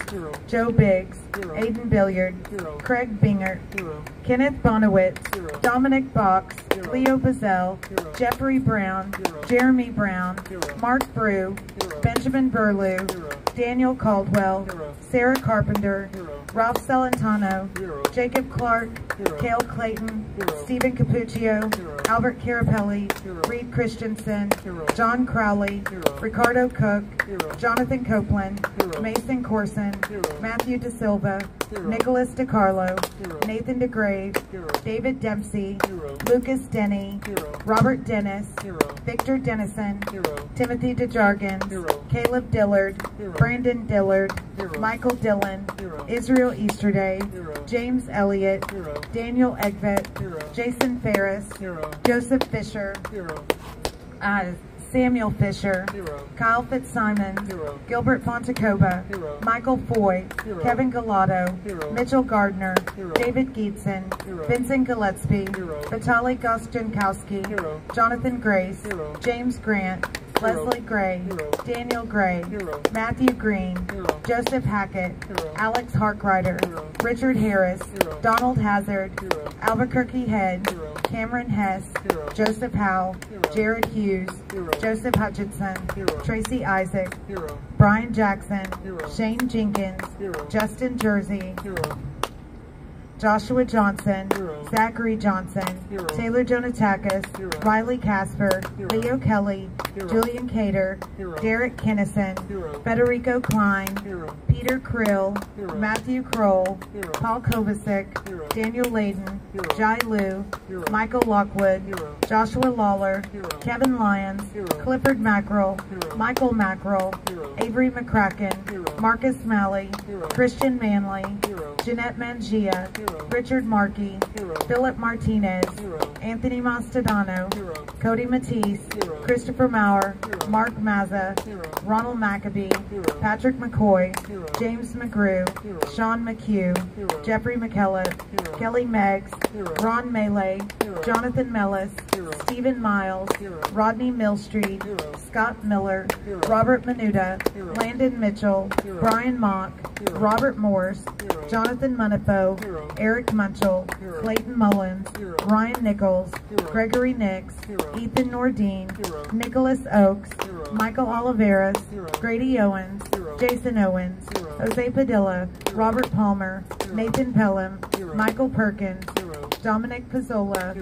Joe Biggs, Aiden Billiard, Craig Bingert, Kenneth Bonowitz, Dominic Box, Leo Bazell, Jeffrey Brown, Jeremy Brown, Mark Brew, Benjamin Burlew, Daniel Caldwell, Sarah Carpenter, Ralph Celentano, Jacob Clark, Cale Clayton, Stephen Capuccio, Albert Carapelli, Reed Christensen, John Crowley, Ricardo Cook, Jonathan Copeland, Mason Corson, Matthew De Silva, Nicholas DiCarlo, Nathan DeGrave, David Dempsey, Lucas Denny, Robert Dennis, Victor Dennison, Timothy DeJargens, Caleb Dillard, Brandon Dillard, Michael Dillon, Israel Easterday, James Elliott, Daniel Egvet, Jason Ferris, Joseph Fisher, Samuel Fisher, Kyle Fitzsimons, Gilbert Fontecoba, Michael Foy, Kevin Galato, Mitchell Gardner, David Geetson, Vincent Gillespie, Vitaly Gostinkowski, Jonathan Grace, James Grant, Leslie Gray, Daniel Gray, Matthew Green, Joseph Hackett, Alex Harkrider, Richard Harris, Donald Hazard, Albuquerque Head, Cameron Hess, Joseph Howe, Jared Hughes, Joseph Hutchinson, Tracy Isaac, Brian Jackson, Shane Jenkins, Justin Jersey, Joshua Johnson, Zachary Johnson, Taylor Jonatakis, Riley Casper, Leo Kelly, Julian Cater, Derek Kinnison, Federico Klein, Peter Krill, Matthew Kroll, Paul Kovacic, Daniel Layden, Jai Liu, Michael Lockwood, Joshua Lawler, Kevin Lyons, Clifford Mackerel, Michael Mackerel, Avery McCracken, Marcus Malley, Christian Manley, Jeanette Mangia, Richard Markey, Philip Martinez, Anthony Mastadano, Cody Matisse, Christopher Maurer, Mark Mazza, Ronald Maccabee, Patrick McCoy, James McGrew, Sean McHugh, Jeffrey McKellett, Kelly Meggs, Ron Melee, Jonathan Mellis, Stephen Miles, Rodney Millstreet, Scott Miller, Robert Menuda, Landon Mitchell, Brian Mock, Robert Morse, Jonathan Munifo, Eric Munchell, Clayton Mullins, Ryan Nichols, Gregory Nix, Ethan Nordine, Nicholas Oakes, Michael Oliveras, Grady Owens, Jason Owens, Jose Padilla, Robert Palmer, Nathan Pelham, Michael Perkins, Dominic Pizzola,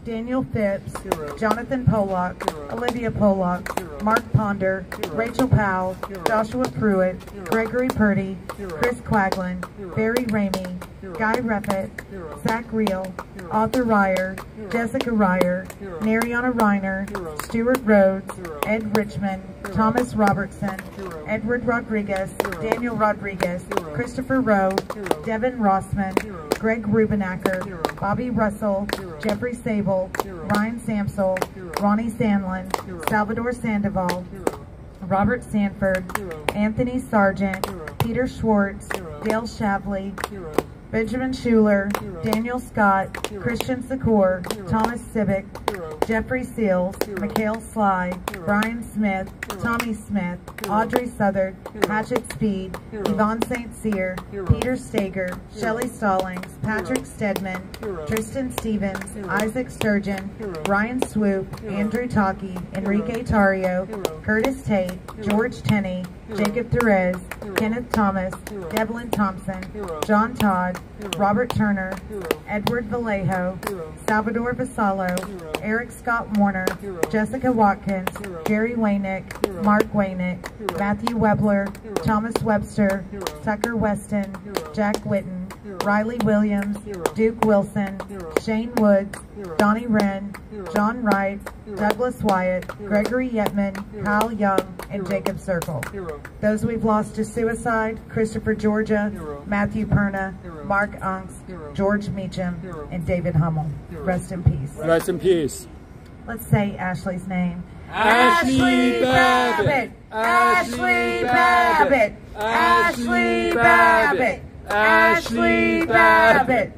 Daniel Phipps, Jonathan Pollock, Olivia Pollock, Mark Ponder, Rachel Powell, Joshua Pruitt, Gregory Purdy, Chris Quaglin, Barry Ramey, Guy Reffitt, Zach Reel, Arthur Ryer, Jessica Ryer, Nariana Reiner, Stuart Rhodes, Ed Richmond, Thomas Robertson, Edward Rodriguez, Daniel Rodriguez, Christopher Rowe, Devin Rossman, Greg Rubenacker, Bobby Russell, Jeffrey Sable, Ryan Samsel, Ronnie Sandlin, Salvador Sandoval, Robert Sanford, Anthony Sargent, Peter Schwartz, Dale Shavley, Benjamin Schuler, Daniel Scott, Christian Secor, Thomas Civic, Jeffrey Seals, Mikhail Sly, Brian Smith, Tommy Smith, Audrey Southard, Hatchet Speed, Yvonne St. Cyr, Peter Stager, Shelley Stallings, Patrick Stedman, Tristan Stevens, Isaac Sturgeon, Ryan Swoop, Andrew Taki, Enrique Tario, Curtis Tate, George Tenney, Jacob Therese, Kenneth Thomas, Devlin Thompson, John Todd, Robert Turner, Edward Vallejo, Salvador Vassallo, Eric Scott Warner, Jessica Watkins, Jerry Waynick, Mark Waynick, Matthew Webler, Thomas Webster, Tucker Weston, Jack Witten, Riley Williams, Duke Wilson, Shane Woods, Donnie Wren, John Wright, Douglas Wyatt, Gregory Yetman, Kyle Young, and Jacob Circle. Those we've lost to suicide: Christopher Georgia, Matthew Perna, Mark Unks, George Meacham, and David Hummel. Rest in peace. Rest in peace. Let's say Ashley's name. Ashley Babbitt! Ashley Babbitt! Ashley Babbitt! Ashley Babbitt!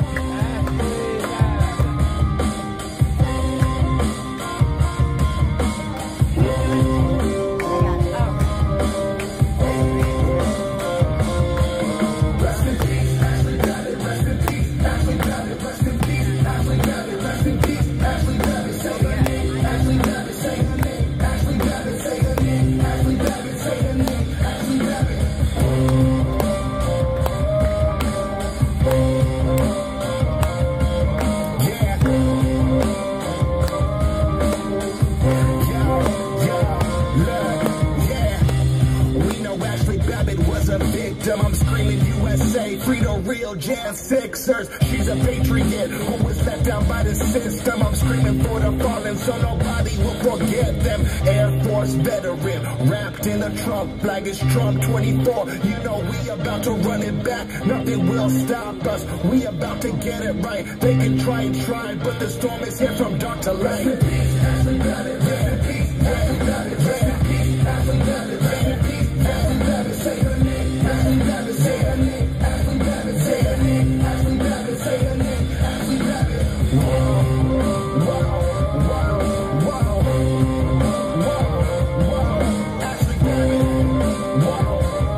I'm screaming USA, free the real Jan Sixers. She's a patriot who was let down by the system. I'm screaming for the fallen so nobody will forget them. Air Force veteran, wrapped in a Trump flag. It's Trump 24. You know we about to run it back. Nothing will stop us. We about to get it right. They can try and try, but the storm is here from dark to light. Rest in peace, Ashley Babbitt. Rest in peace, Ashley Babbitt. Rest in peace, Ashley Babbitt. Rest in peace, Ashley Babbitt. Say her name. Ashley Babbitt, say her name. Ashley Babbitt, say her name. Ashley Babbitt, say her name. Ashley Babbitt. Whoa, whoa, whoa, whoa, whoa, whoa. Ashley Babbitt. Whoa,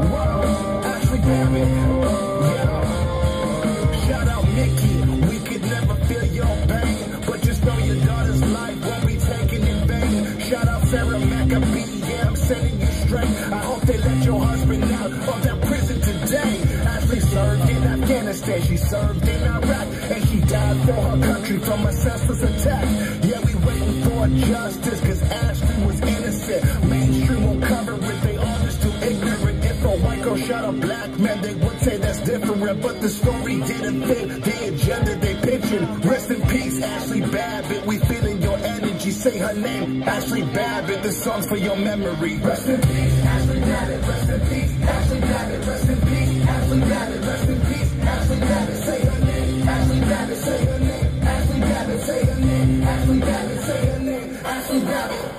whoa, Ashley Babbitt. Yeah. Shout out Mickey. We could never feel your pain, but just know your daughter's life won't be taken in vain. Shout out Sarah McAbee. Yeah, I'm sending you straight. I hope they let your husband out of that prison today. Ashley served in Afghanistan, she served in Iraq, and she died for her country from a senseless attack. Yeah, we waiting for justice, cause Ashley was innocent. Mainstream won't cover it, they all just too ignorant. If a white girl shot a black man, they would say that's different, but the story didn't fit the agenda they pictured. Rest in peace, Ashley Babbitt, we feeling your energy. Say her name, Ashley Babbitt, this song's for your memory. Rest in peace, Ashley Babbitt. Rest in peace, Ashley Babbitt. Rest in peace, Ashley Babbitt. Rest in peace, Ashley Babbitt. Say her name, Ashley Babbitt. Say her name, Ashley Babbitt. Say her name, Ashley Babbitt. Say her name, Ashley Babbitt.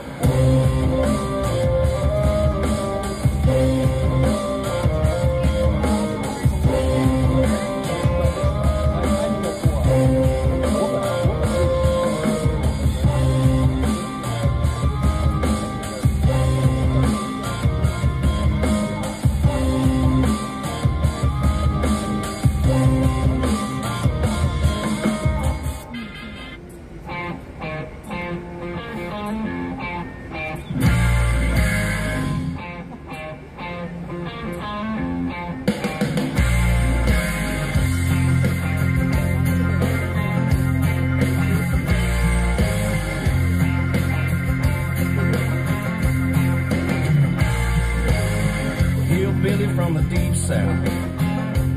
From the deep south,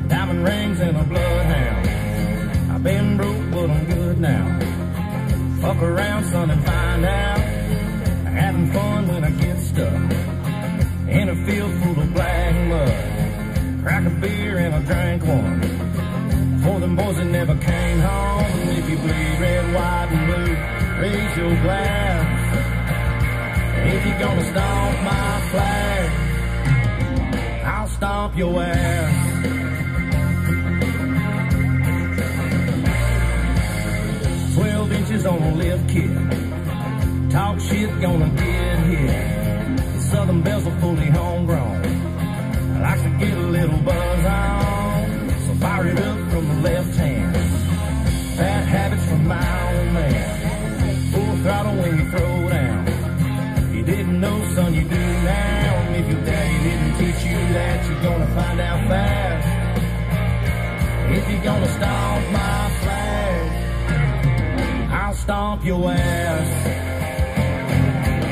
diamond rings and a bloodhound. I've been broke, but I'm good now. Fuck around, son, and find out. Having fun when I get stuck in a field full of black mud. Crack a beer and I drank one for them boys that never came home. If you bleed red, white, and blue, raise your glass. If you're gonna stomp my flag, I'll stomp your ass. 12 inches on a lift kit. Talk shit, gonna get hit. The Southern Bells are fully homegrown. I like to get a little buzz on, so fire it up from the left hand. Bad habits from my old man. Full throttle when you throw down. If you didn't know, son, you do now. And if your daddy didn't teach you that, you're gonna find out fast. If you're gonna stomp my flag, I'll stomp your ass.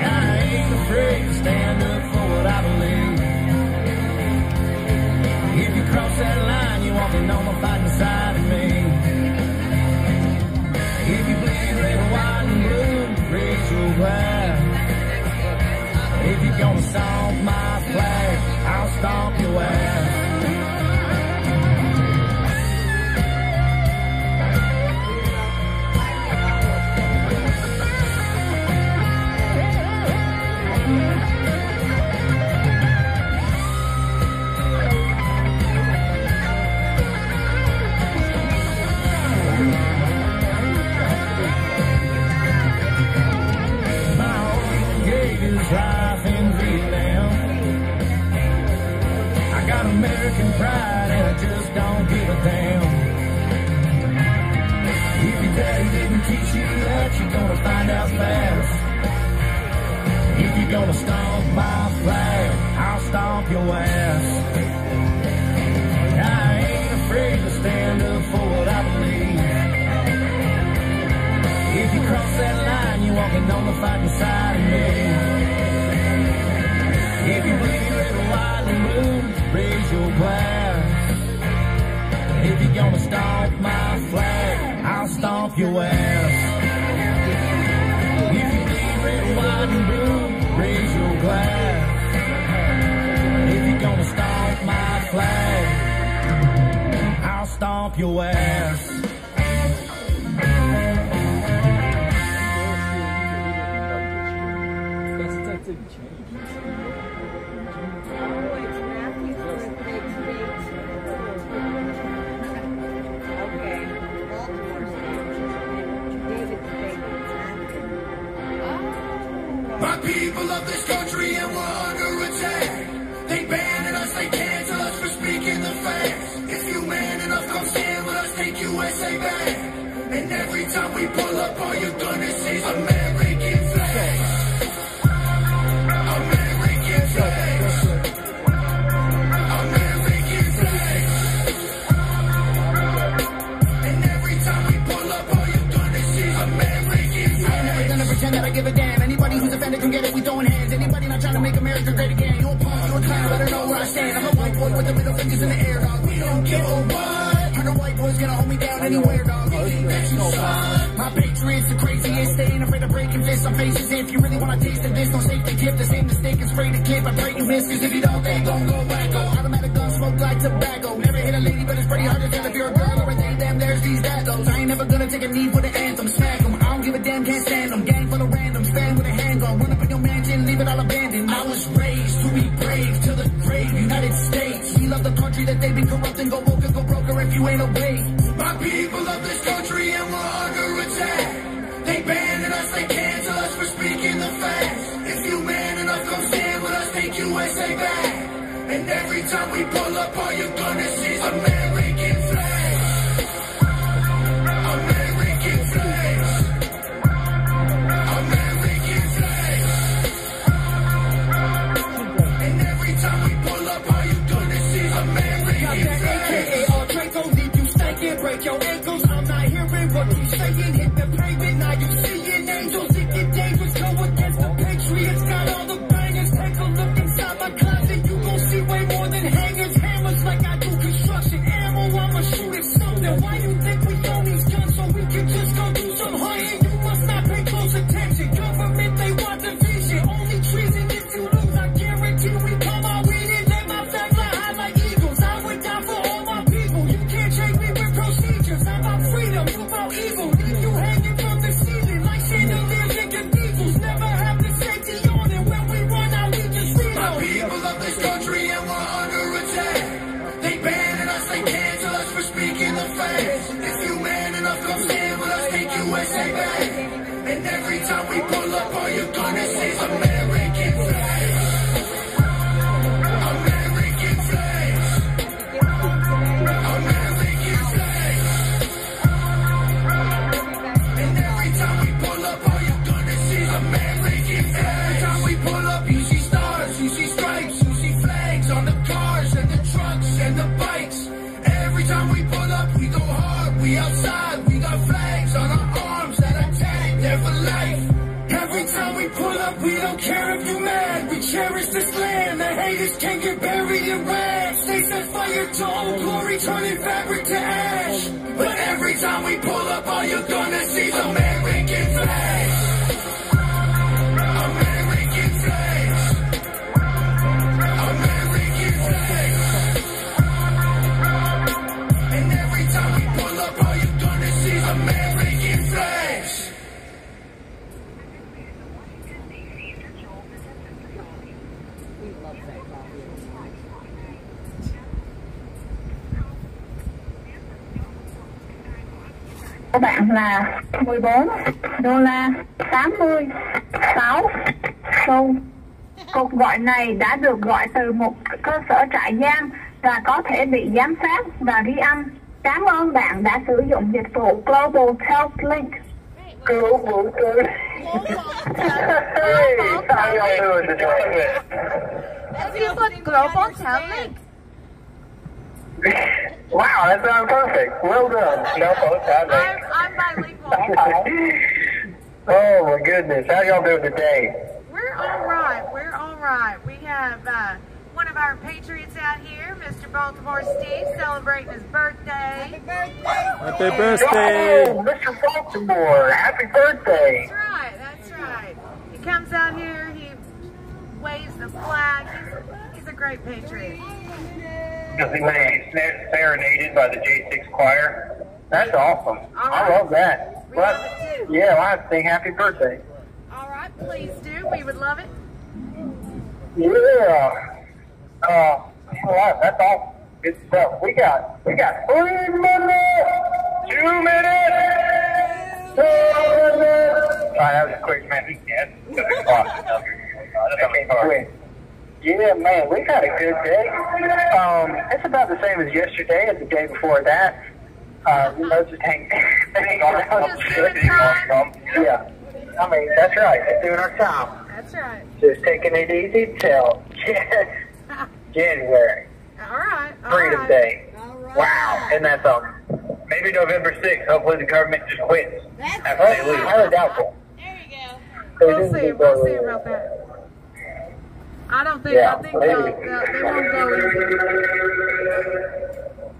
I ain't afraid to stand up for what I believe. If you cross that line, you're walking on my fighting side. gonna stomp my flag, I'll stomp your ass. Life in Vietnam. I got American pride and I just don't give a damn. If your daddy didn't teach you that, you're gonna find out fast. If you're gonna stomp my flag, I'll stomp your ass. I ain't afraid to stand up for what I believe. If you cross that line, you're walking on the fighting side of me. If you bleed red, white, and blue, raise your glass. If you're gonna stomp my flag, I'll stomp your ass. If you bleed red, white, and blue, raise your glass. If you're gonna stomp my flag, I'll stomp your ass. My people of this country and we're under attack. They banning us, they cancel us for speaking the facts. If you man enough, come stand with us, take USA back. And every time we pull up, all you're gonna see is American flags. American flags. American flags. And every time we pull up, all you're gonna see is American flags. I'm never gonna pretend that I give a damn. Anybody who's offended can get it, we throwing hands. Anybody not trying to make America great again, you a punk, you a clown, better know where I stand. I'm a white boy with the middle fingers in the air, dog. We don't give a what. 100 white boys gonna hold me down anywhere, dog. You think that you suck? My patriots are craziest, they ain't afraid of breaking fists on faces. If you really wanna taste of this, don't safety gift. The same mistake and spray the clip. I pray you miss, cause if you don't, they gon' go wacko. Automatic gun smoke like tobacco. Never hit a lady, but it's pretty hard to tell if you're a girl or a they, them, there's these, that, those. I ain't never gonna take a knee for the anthem. Smack 'em, I don't give a damn, can't stand 'em. Gang full of randoms, stand with a handgun. Run up in your mansion, leave it all abandoned. I was raised to be brave, to the grave, United States. We love the country that they've been corrupting. Go woke and go broker if you ain't awake. My people of this country and we're under attack. They banning us, they cancel us for speaking the facts. If you man enough, come stand with us, take USA back. And every time we pull up, all you're gonna see is American flags. American flags. American flags. And every time we pull up, all you're gonna see is American flags. AKA all Draco, leave you stankin', break your ankles. I'm not hearing what you saying, hit the pavement, now you seeing angels. It get dangerous, go against the Patriots. Got all the bangers, take a look inside my closet. You gon' see way more than hangers, hammers like I do construction. Ammo, I'ma shoot at something. Why you think we own these guns so we can just go do some hunting? You must not pay close attention. Government, they want division. Only treason if you lose, I guarantee we come out winning. Let my flag fly high like eagles. I would die for all my people. You can't change me with procedures. I'm about freedom, you about evil. Leave you hanging from the ceiling like chandeliers and cathedrals. Never have the safety on, and when we run out, we just reload. My people of this country and we're under attack. They banning us, they cancel us for speaking the facts. If you man enough, come stand with us, take USA back. And every time we pull up, all you're gonna see is American flags. American flags. American flags. And every time we pull up, all you're gonna see is American flags. Every time we pull up, you see stars, you see stripes, you see flags on the cars and the trucks and the bikes. Every time we pull up, we go hard, we outside, we got flags on our arms that are tagged there for life. Every time we pull up, we don't care if you're mad. We cherish this land, the haters can't get buried in rags. They set fire to old glory, turning fabric to ash. But every time we pull up, all you're gonna see is American flags. American flags. của bạn là 14 đô la 86 xu. Cuộc gọi này đã được gọi từ một cơ sở trại giam và có thể bị giám sát và ghi âm. Cảm ơn bạn đã sử dụng dịch vụ Global Health Link. Global Health. Hey, how y'all doing today? You put Global Health Link. Wow, that sounds perfect. Well done. Global Health Link. I'm bilingual. Oh my goodness, how y'all doing today? We're all right. We're all right. We have one of our patriots out here, Mr. Baltimore Steve, celebrating his birthday. Happy birthday! Happy birthday! Oh, Mr. Baltimore, happy birthday! That's right. That's right. He comes out here. He waves the flag. He's a great patriot. Because he was serenaded by the J6 choir. That's awesome. I love that. We love it too. Yeah, well, I have to sing happy birthday. All right, please do. We would love it. Yeah. Well, that's all good stuff. We got 3 minutes, 2 minutes, 2 minutes. That was a quick minute. Yeah, man, we've had a good day. It's about the same as yesterday and the day before that. Just hanging around. Yeah. I mean, that's right. Just doing our time. That's right. Just taking it easy till January. All right. Freedom Day. Wow. And that's maybe November 6th. Hopefully the government just quits after they lose. Highly doubtful. There you go. We'll see. We'll see about that. I don't think. Yeah, I think they won't go easy.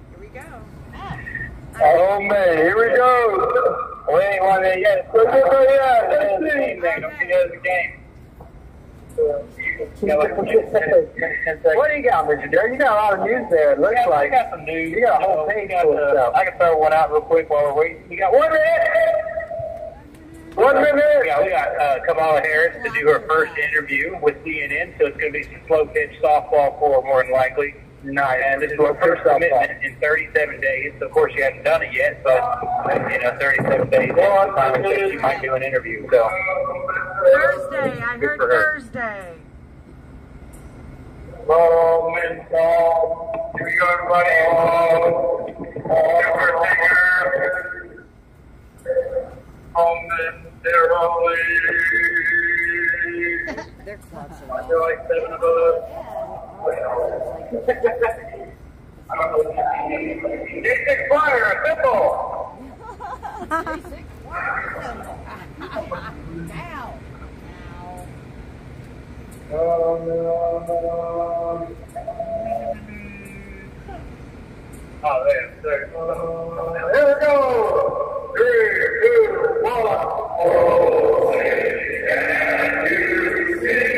Here we go. Oh man, here we go. We ain't won that yet. Don't see the other game. What do you got, Mr. Derek? You got a lot of news there, it looks like. I got some news. You got a whole page full of stuff. I can throw one out real quick while we're waiting. We got 1 minute! 1 minute! Yeah, we got Kamala Harris to do her first interview with CNN, so it's going to be some slow pitch softball for her, more than likely. Nice. And this is her first commitment in 37 days. So of course, she hasn't done it yet, but 37 days. She might do an interview. So Thursday. I heard Thursday. Here we go, everybody. They're close. I feel like 7 of us. I don't know what that means. J6 Fire, simple. J6 Now. Oh, there. Here we go. 3, 2, 1. Oh, can you see?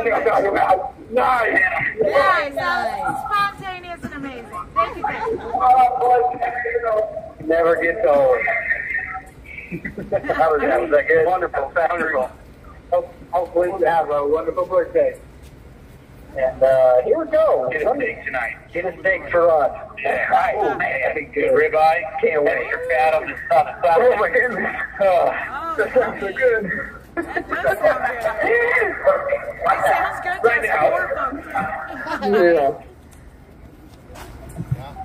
what I'm talking about. Nice. Nice. Spontaneous and amazing. Thank you, thank you. Never gets old. How was that? Was that good? Wonderful. Wonderful. Hopefully you have a wonderful birthday. And here we go. Get a steak tonight. Get a steak for us. Yeah. Right. Oh, man. That'd be good. Ribeye. Can't wait. Extra fat on the side. Oh, my goodness. That sounds so good. That does sound good. That sounds good. Right now. Yeah.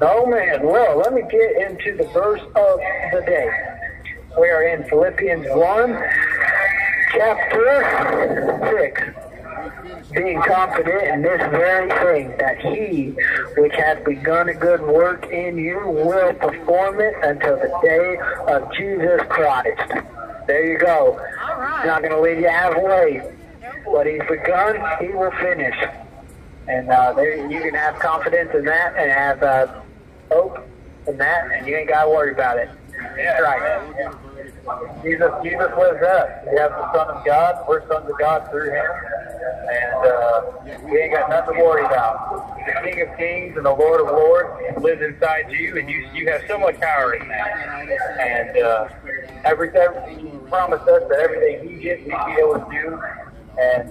Oh, man. Well, let me get into the verse of the day. We are in Philippians 1, chapter 6. Being confident in this very thing, that he which hath begun a good work in you will perform it until the day of Jesus Christ. There you go. He's not going to leave you halfway. What he's begun, he will finish. And there you can have confidence in that and have hope in that, and you ain't got to worry about it. That's right. Jesus lives us. We have the Son of God. We're sons of God through him. And we ain't got nothing to worry about. The King of Kings and the Lord of Lords lives inside you, and you have so much power in that. And he promised us that everything he did, we'd be able to do. And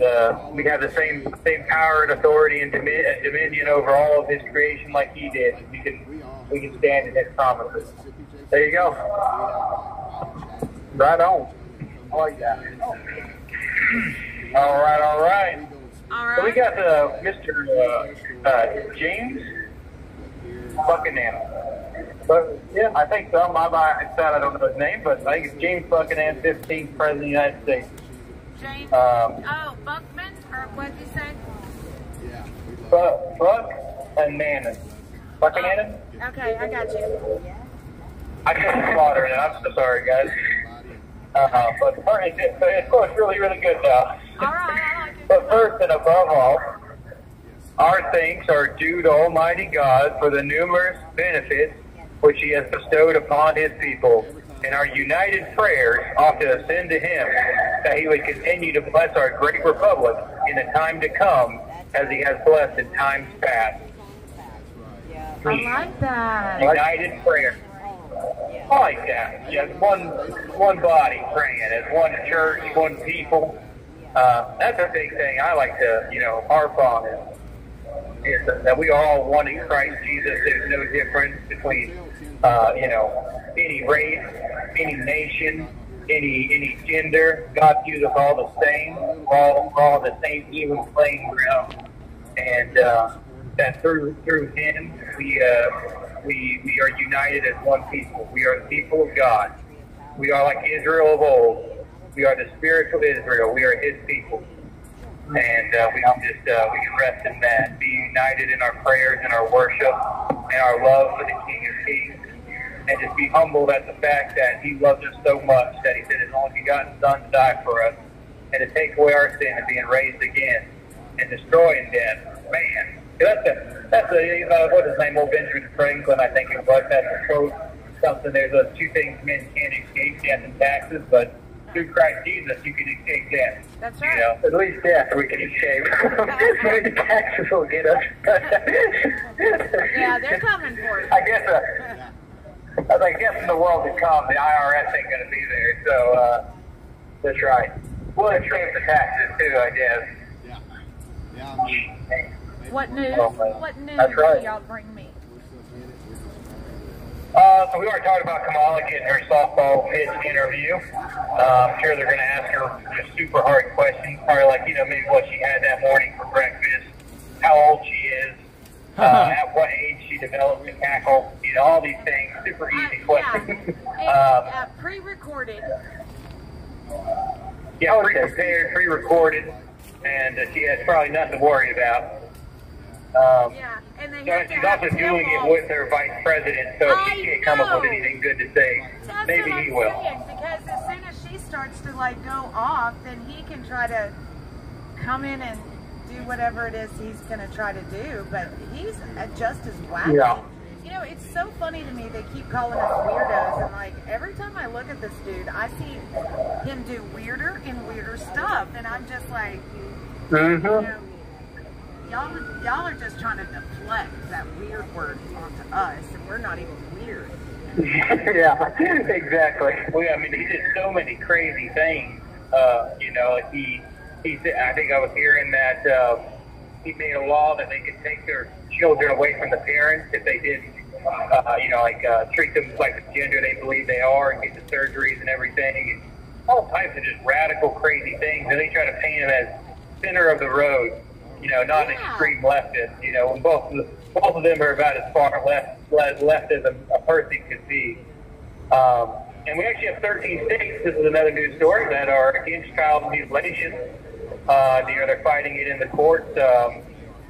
we have the same power and authority and dominion over all of his creation like he did. We can stand in his promises. There you go. Right on. I like that. All right. So we got Mr. James Buchanan. But yeah, I think so. I don't know his name, but I think it's James Buchanan, 15th President of the United States. James. Buckman, or what did you say? Buchanan. Buchanan? Okay, I got you. I couldn't slaughter it. I'm so sorry, guys. But it's going really, really good now. All right, I like it. But first and above all, our thanks are due to Almighty God for the numerous benefits which he has bestowed upon his people, and our united prayers ought to ascend to him, that he would continue to bless our great republic in the time to come, as he has blessed in times past. I like that. United prayer. I like that. Yes, one body praying as one church, one people. That's a big thing I like to, harp on is that we are all one in Christ Jesus. There's no difference between, any race, any nation, any gender. God views us all the same. We're all on the same even playing ground, and that through Him we are united as one people. We are the people of God. We are like Israel of old. We are the spiritual Israel. We are His people, and we can rest in that. Be united in our prayers and our worship and our love for the King of Kings, and just be humbled at the fact that He loves us so much that He sent His only begotten Son to die for us and to take away our sin and being raised again and destroying death. Man, that's what his name, old Benjamin Franklin, I think it was. That's a quote, something. There's two things men can't escape: death and taxes. But through Christ Jesus, you can escape death. That's right. At least death we can escape. Maybe the taxes will get us. Yeah, they're coming for you. I guess in the world to come, the IRS ain't going to be there. So that's right. We'll escape the taxes too, I guess. What news? What news That's right. do y'all bring me? So we already talked about Kamala getting her softball pitch interview. I'm sure they're going to ask her just super hard questions, probably like, maybe what she had that morning for breakfast, how old she is, at what age she developed the tackle, all these things, super easy questions. Yeah. Pre-recorded. Yeah, pre-prepared, pre-recorded, and she has probably nothing to worry about. And then she's also doing it with her vice president, so if she can't come up with anything good to say, maybe he will. Because as soon as she starts to go off, then he can try to come in and do whatever it is he's going to try to do. But he's just as wacky. Yeah. It's so funny to me. They keep calling us weirdos, and every time I look at this dude, I see him do weirder and weirder stuff, and I'm just like, Y'all are just trying to deflect that weird word onto us, and we're not even weird. Yeah, exactly. Well, I mean, he did so many crazy things. You know, like he said, I think I was hearing that he made a law that they could take their children away from the parents if they didn't, you know, like treat them like the gender they believe they are and get the surgeries and everything, and all types of just radical, crazy things. And they try to paint him as center of the road, you know, not an extreme leftist. You know, when both of them are about as far left as a person could be. And we actually have 13 states, this is another news story, that are against child mutilation. You know, they're fighting it in the courts.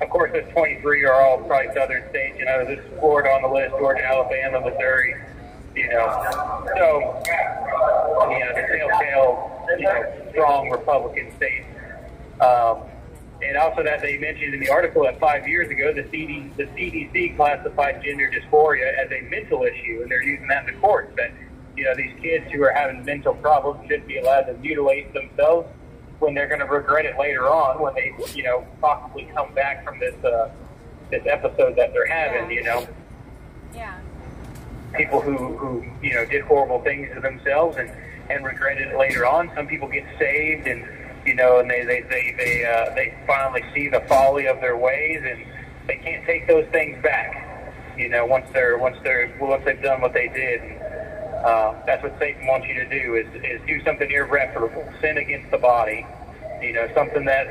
Of course, those 23 are all probably southern states. You know, there's Florida on the list, Georgia, Alabama, Missouri, you know. So, you know, the telltale, you know, strong Republican states. And also that they mentioned in the article that 5 years ago, the CDC classified gender dysphoria as a mental issue, and they're using that in the courts, that, you know, these kids who are having mental problems shouldn't be allowed to mutilate themselves when they're going to regret it later on when they, you know, possibly come back from this episode that they're having, you know. Yeah. People who you know, did horrible things to themselves and regretted it later on. Some people get saved and, you know, and they finally see the folly of their ways, and they can't take those things back. You know, once they've done what they did. That's what Satan wants you to do is do something irreparable, sin against the body. You know, something that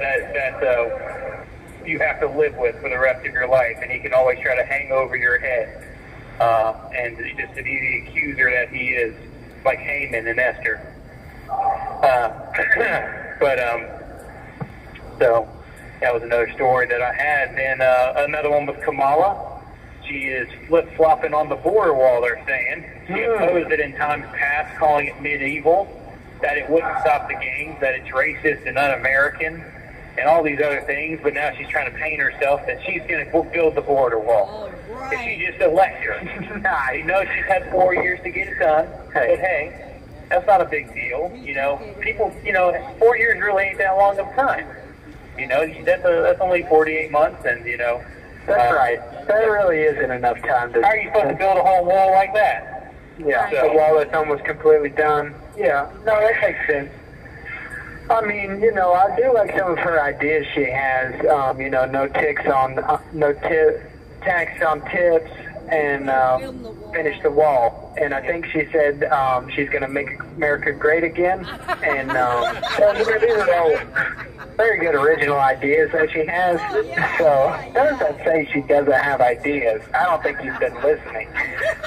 you have to live with for the rest of your life, and he can always try to hang over your head. And just to be the accuser that he is, like Haman and Esther. So that was another story that I had. And another one with Kamala. She is flip-flopping on the border wall, they're saying. She opposed it in times past, calling it medieval, that it wouldn't stop the gangs, that it's racist and un-American, and all these other things. But now she's trying to paint herself that she's going to build the border wall. If she just elects her. Nah, you know, she's had 4 years to get it done. But hey, that's not a big deal. You know, people, you know, 4 years really ain't that long of time. You know, that's only 48 months, and, you know. That's right. That really isn't enough time to... How are you supposed to build a whole wall like that? Yeah, so, a wall that's almost completely done. Yeah, no, that makes sense. I mean, you know, I do like some of her ideas she has. You know, no tax on tips, and finish the wall. And I think she said she's going to make America great again. And these are all very good original ideas that she has. So doesn't say she doesn't have ideas. I don't think you've been listening.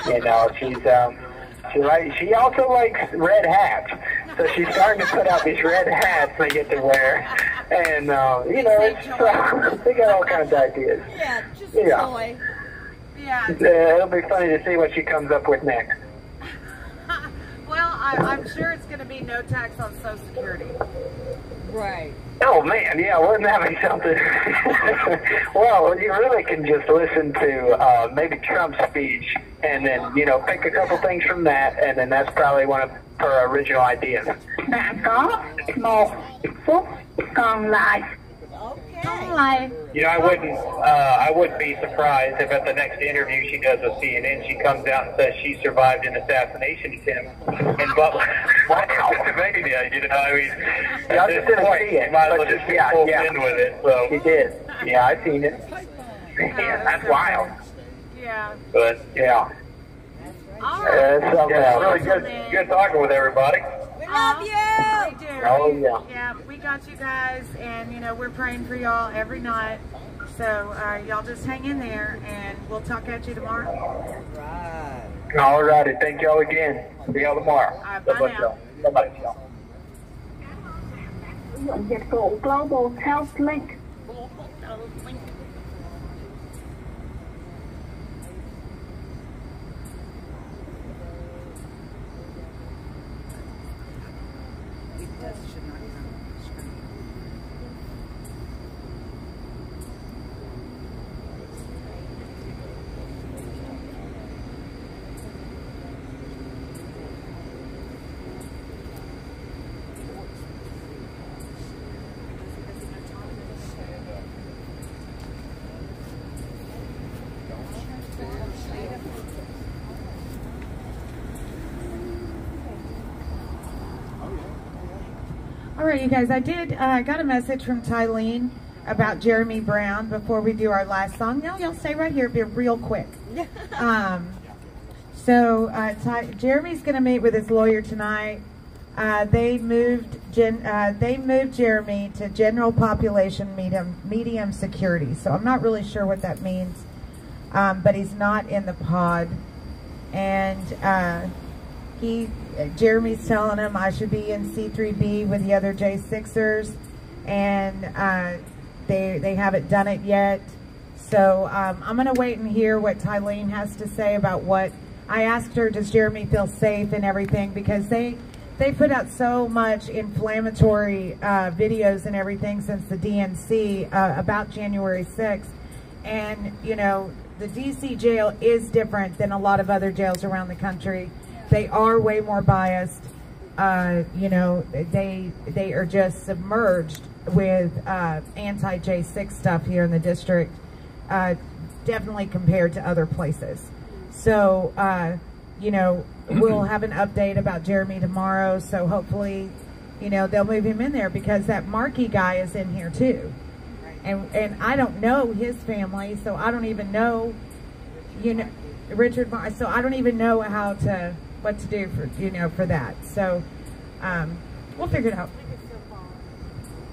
You know, she also likes red hats. So she's starting to put out these red hats they get to wear. And, you know, they got all kinds of ideas. Yeah, just joy. Yeah. It'll be funny to see what she comes up with next. Well, I'm sure it's going to be no tax on Social Security. Right. Oh, man, yeah, wouldn't that be something? Well, you really can just listen to maybe Trump's speech and then, you know, pick a couple things from that, and then that's probably one of her original ideas. Đã có một phút còn lại. You know, I wouldn't be surprised if at the next interview she does with CNN, she comes out and says she survived an assassination attempt in Butler, Pennsylvania. You know, I mean, at this point, you might as well just get pulled in with it. So she did. Yeah, I've seen it. Yeah, that's wild. Yeah. But yeah. All right. Really good talking with everybody. We love you. We do. Oh, yeah. Yeah, we got you guys, and, you know, we're praying for y'all every night. So, y'all just hang in there, and we'll talk at you tomorrow. All righty. Thank y'all again. See y'all tomorrow. All right, bye now. Bye-bye, y'all. Dịch vụ Global Health Link. right, you guys, I got a message from Tylene about Jeremy Brown before we do our last song. Now, y'all stay right here, be real quick. Jeremy's going to meet with his lawyer tonight. They moved Jeremy to general population medium security. So I'm not really sure what that means, but he's not in the pod. And Jeremy's telling him I should be in C3B with the other J6ers, and they haven't done it yet. So I'm going to wait and hear what Tylene has to say about what I asked her. Does Jeremy feel safe and everything? Because they put out so much inflammatory videos and everything since the DNC about January 6th. And, you know, the DC jail is different than a lot of other jails around the country. They are way more biased. You know, they are just submerged with anti-J6 stuff here in the district, definitely compared to other places. So, you know, we'll have an update about Jeremy tomorrow, so hopefully, you know, they'll move him in there, because that Markey guy is in here too. And I don't know his family, so I don't even know, you know, Richard, so I don't even know what to do for, you know, for that. So, we'll figure it out.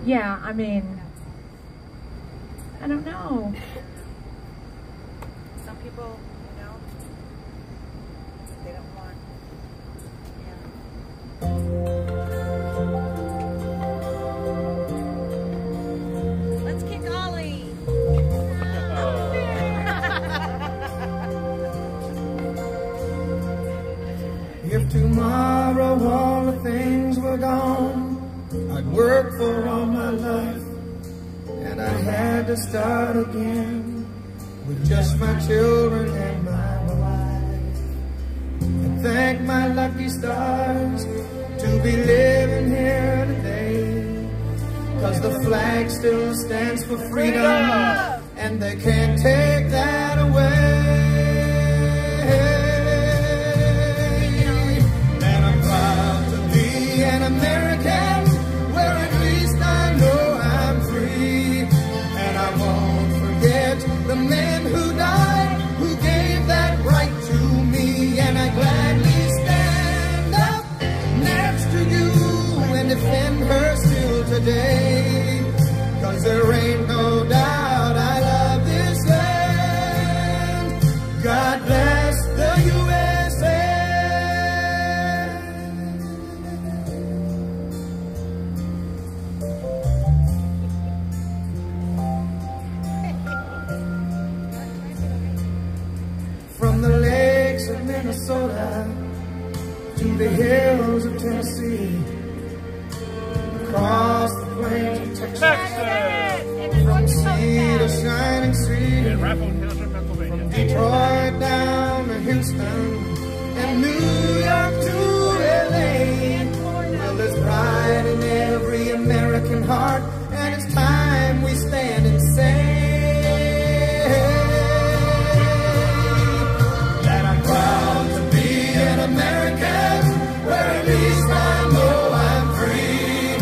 Yeah, I mean, I don't know. Some people, you know, they don't want, Let's kick Ollie. If tomorrow all the things were gone, I'd worked for all my life, and I had to start again with just my children and my wife. And thank my lucky stars to be living here today, 'cause the flag still stands for freedom, and they can't take that away. And I'm proud to be an American, where at least I know I'm free. And I won't forget the men who died, who gave that right to me. And I gladly stand up next to you and defend her still today, 'cause there ain't no doubt I love this land. God bless the USA. From the lakes of Minnesota to the hills of Tennessee, across the plains of Texas, from sea to shining sea, from Detroit down to Houston and New York to LA. Well, there's pride in every American heart, and it's time we stand and say that I'm proud to be an American, where at least I know I'm free.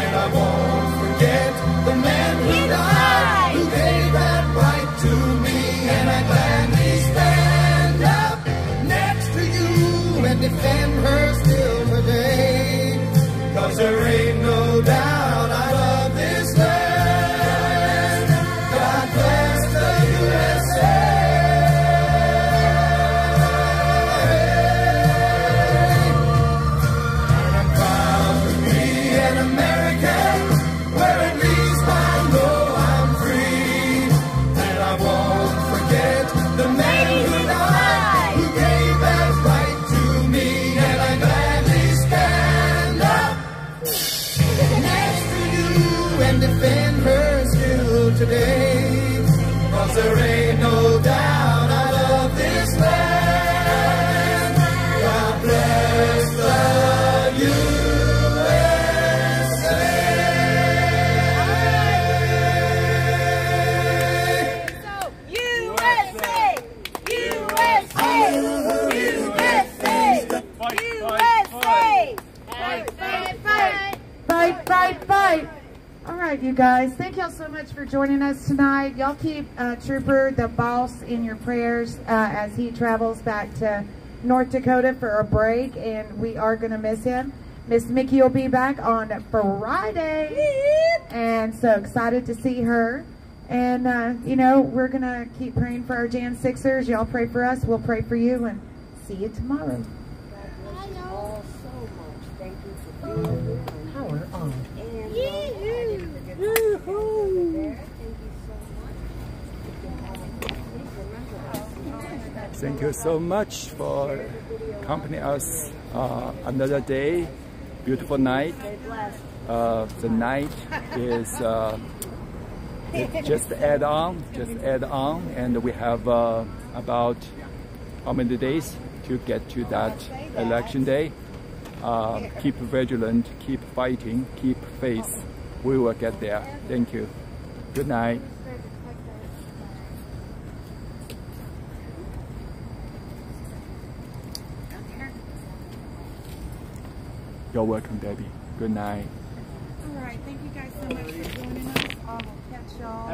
And I won't forget the men who died, who gave that right to me. And I gladly stand up next to you and defend her still today, 'cause there ain't no doubt I love this land. God bless the USA. And I'm proud to be an American, where at least I know I'm free. And I won't forget the men who died, who gave that right to me. And I gladly stand up next to you and defend her still today, 'cause there ain't no doubt I love this land. God bless the USA. USA! USA! USA! USA! Fight, fight, fight! Fight, fight, right, you guys. Thank y'all so much for joining us tonight. Y'all keep Trooper, the boss, in your prayers as he travels back to North Dakota for a break, and we are going to miss him. Miss Mickey will be back on Friday, and so excited to see her. And, you know, we're going to keep praying for our Jan Sixers. Y'all pray for us. We'll pray for you, and see you tomorrow. God bless you all so much. Thank you for being here. Power on. And I didn't forget to see you guys over there. Thank you so much. Thank you so much for accompanying us another day, beautiful night. The night is just add on, and we have about how many days to get to that election day. Keep vigilant, keep fighting, keep faith. We will get there. Thank you. Good night. You're welcome, Debbie. Good night. All right. Thank you guys so much for joining us. I will catch y'all.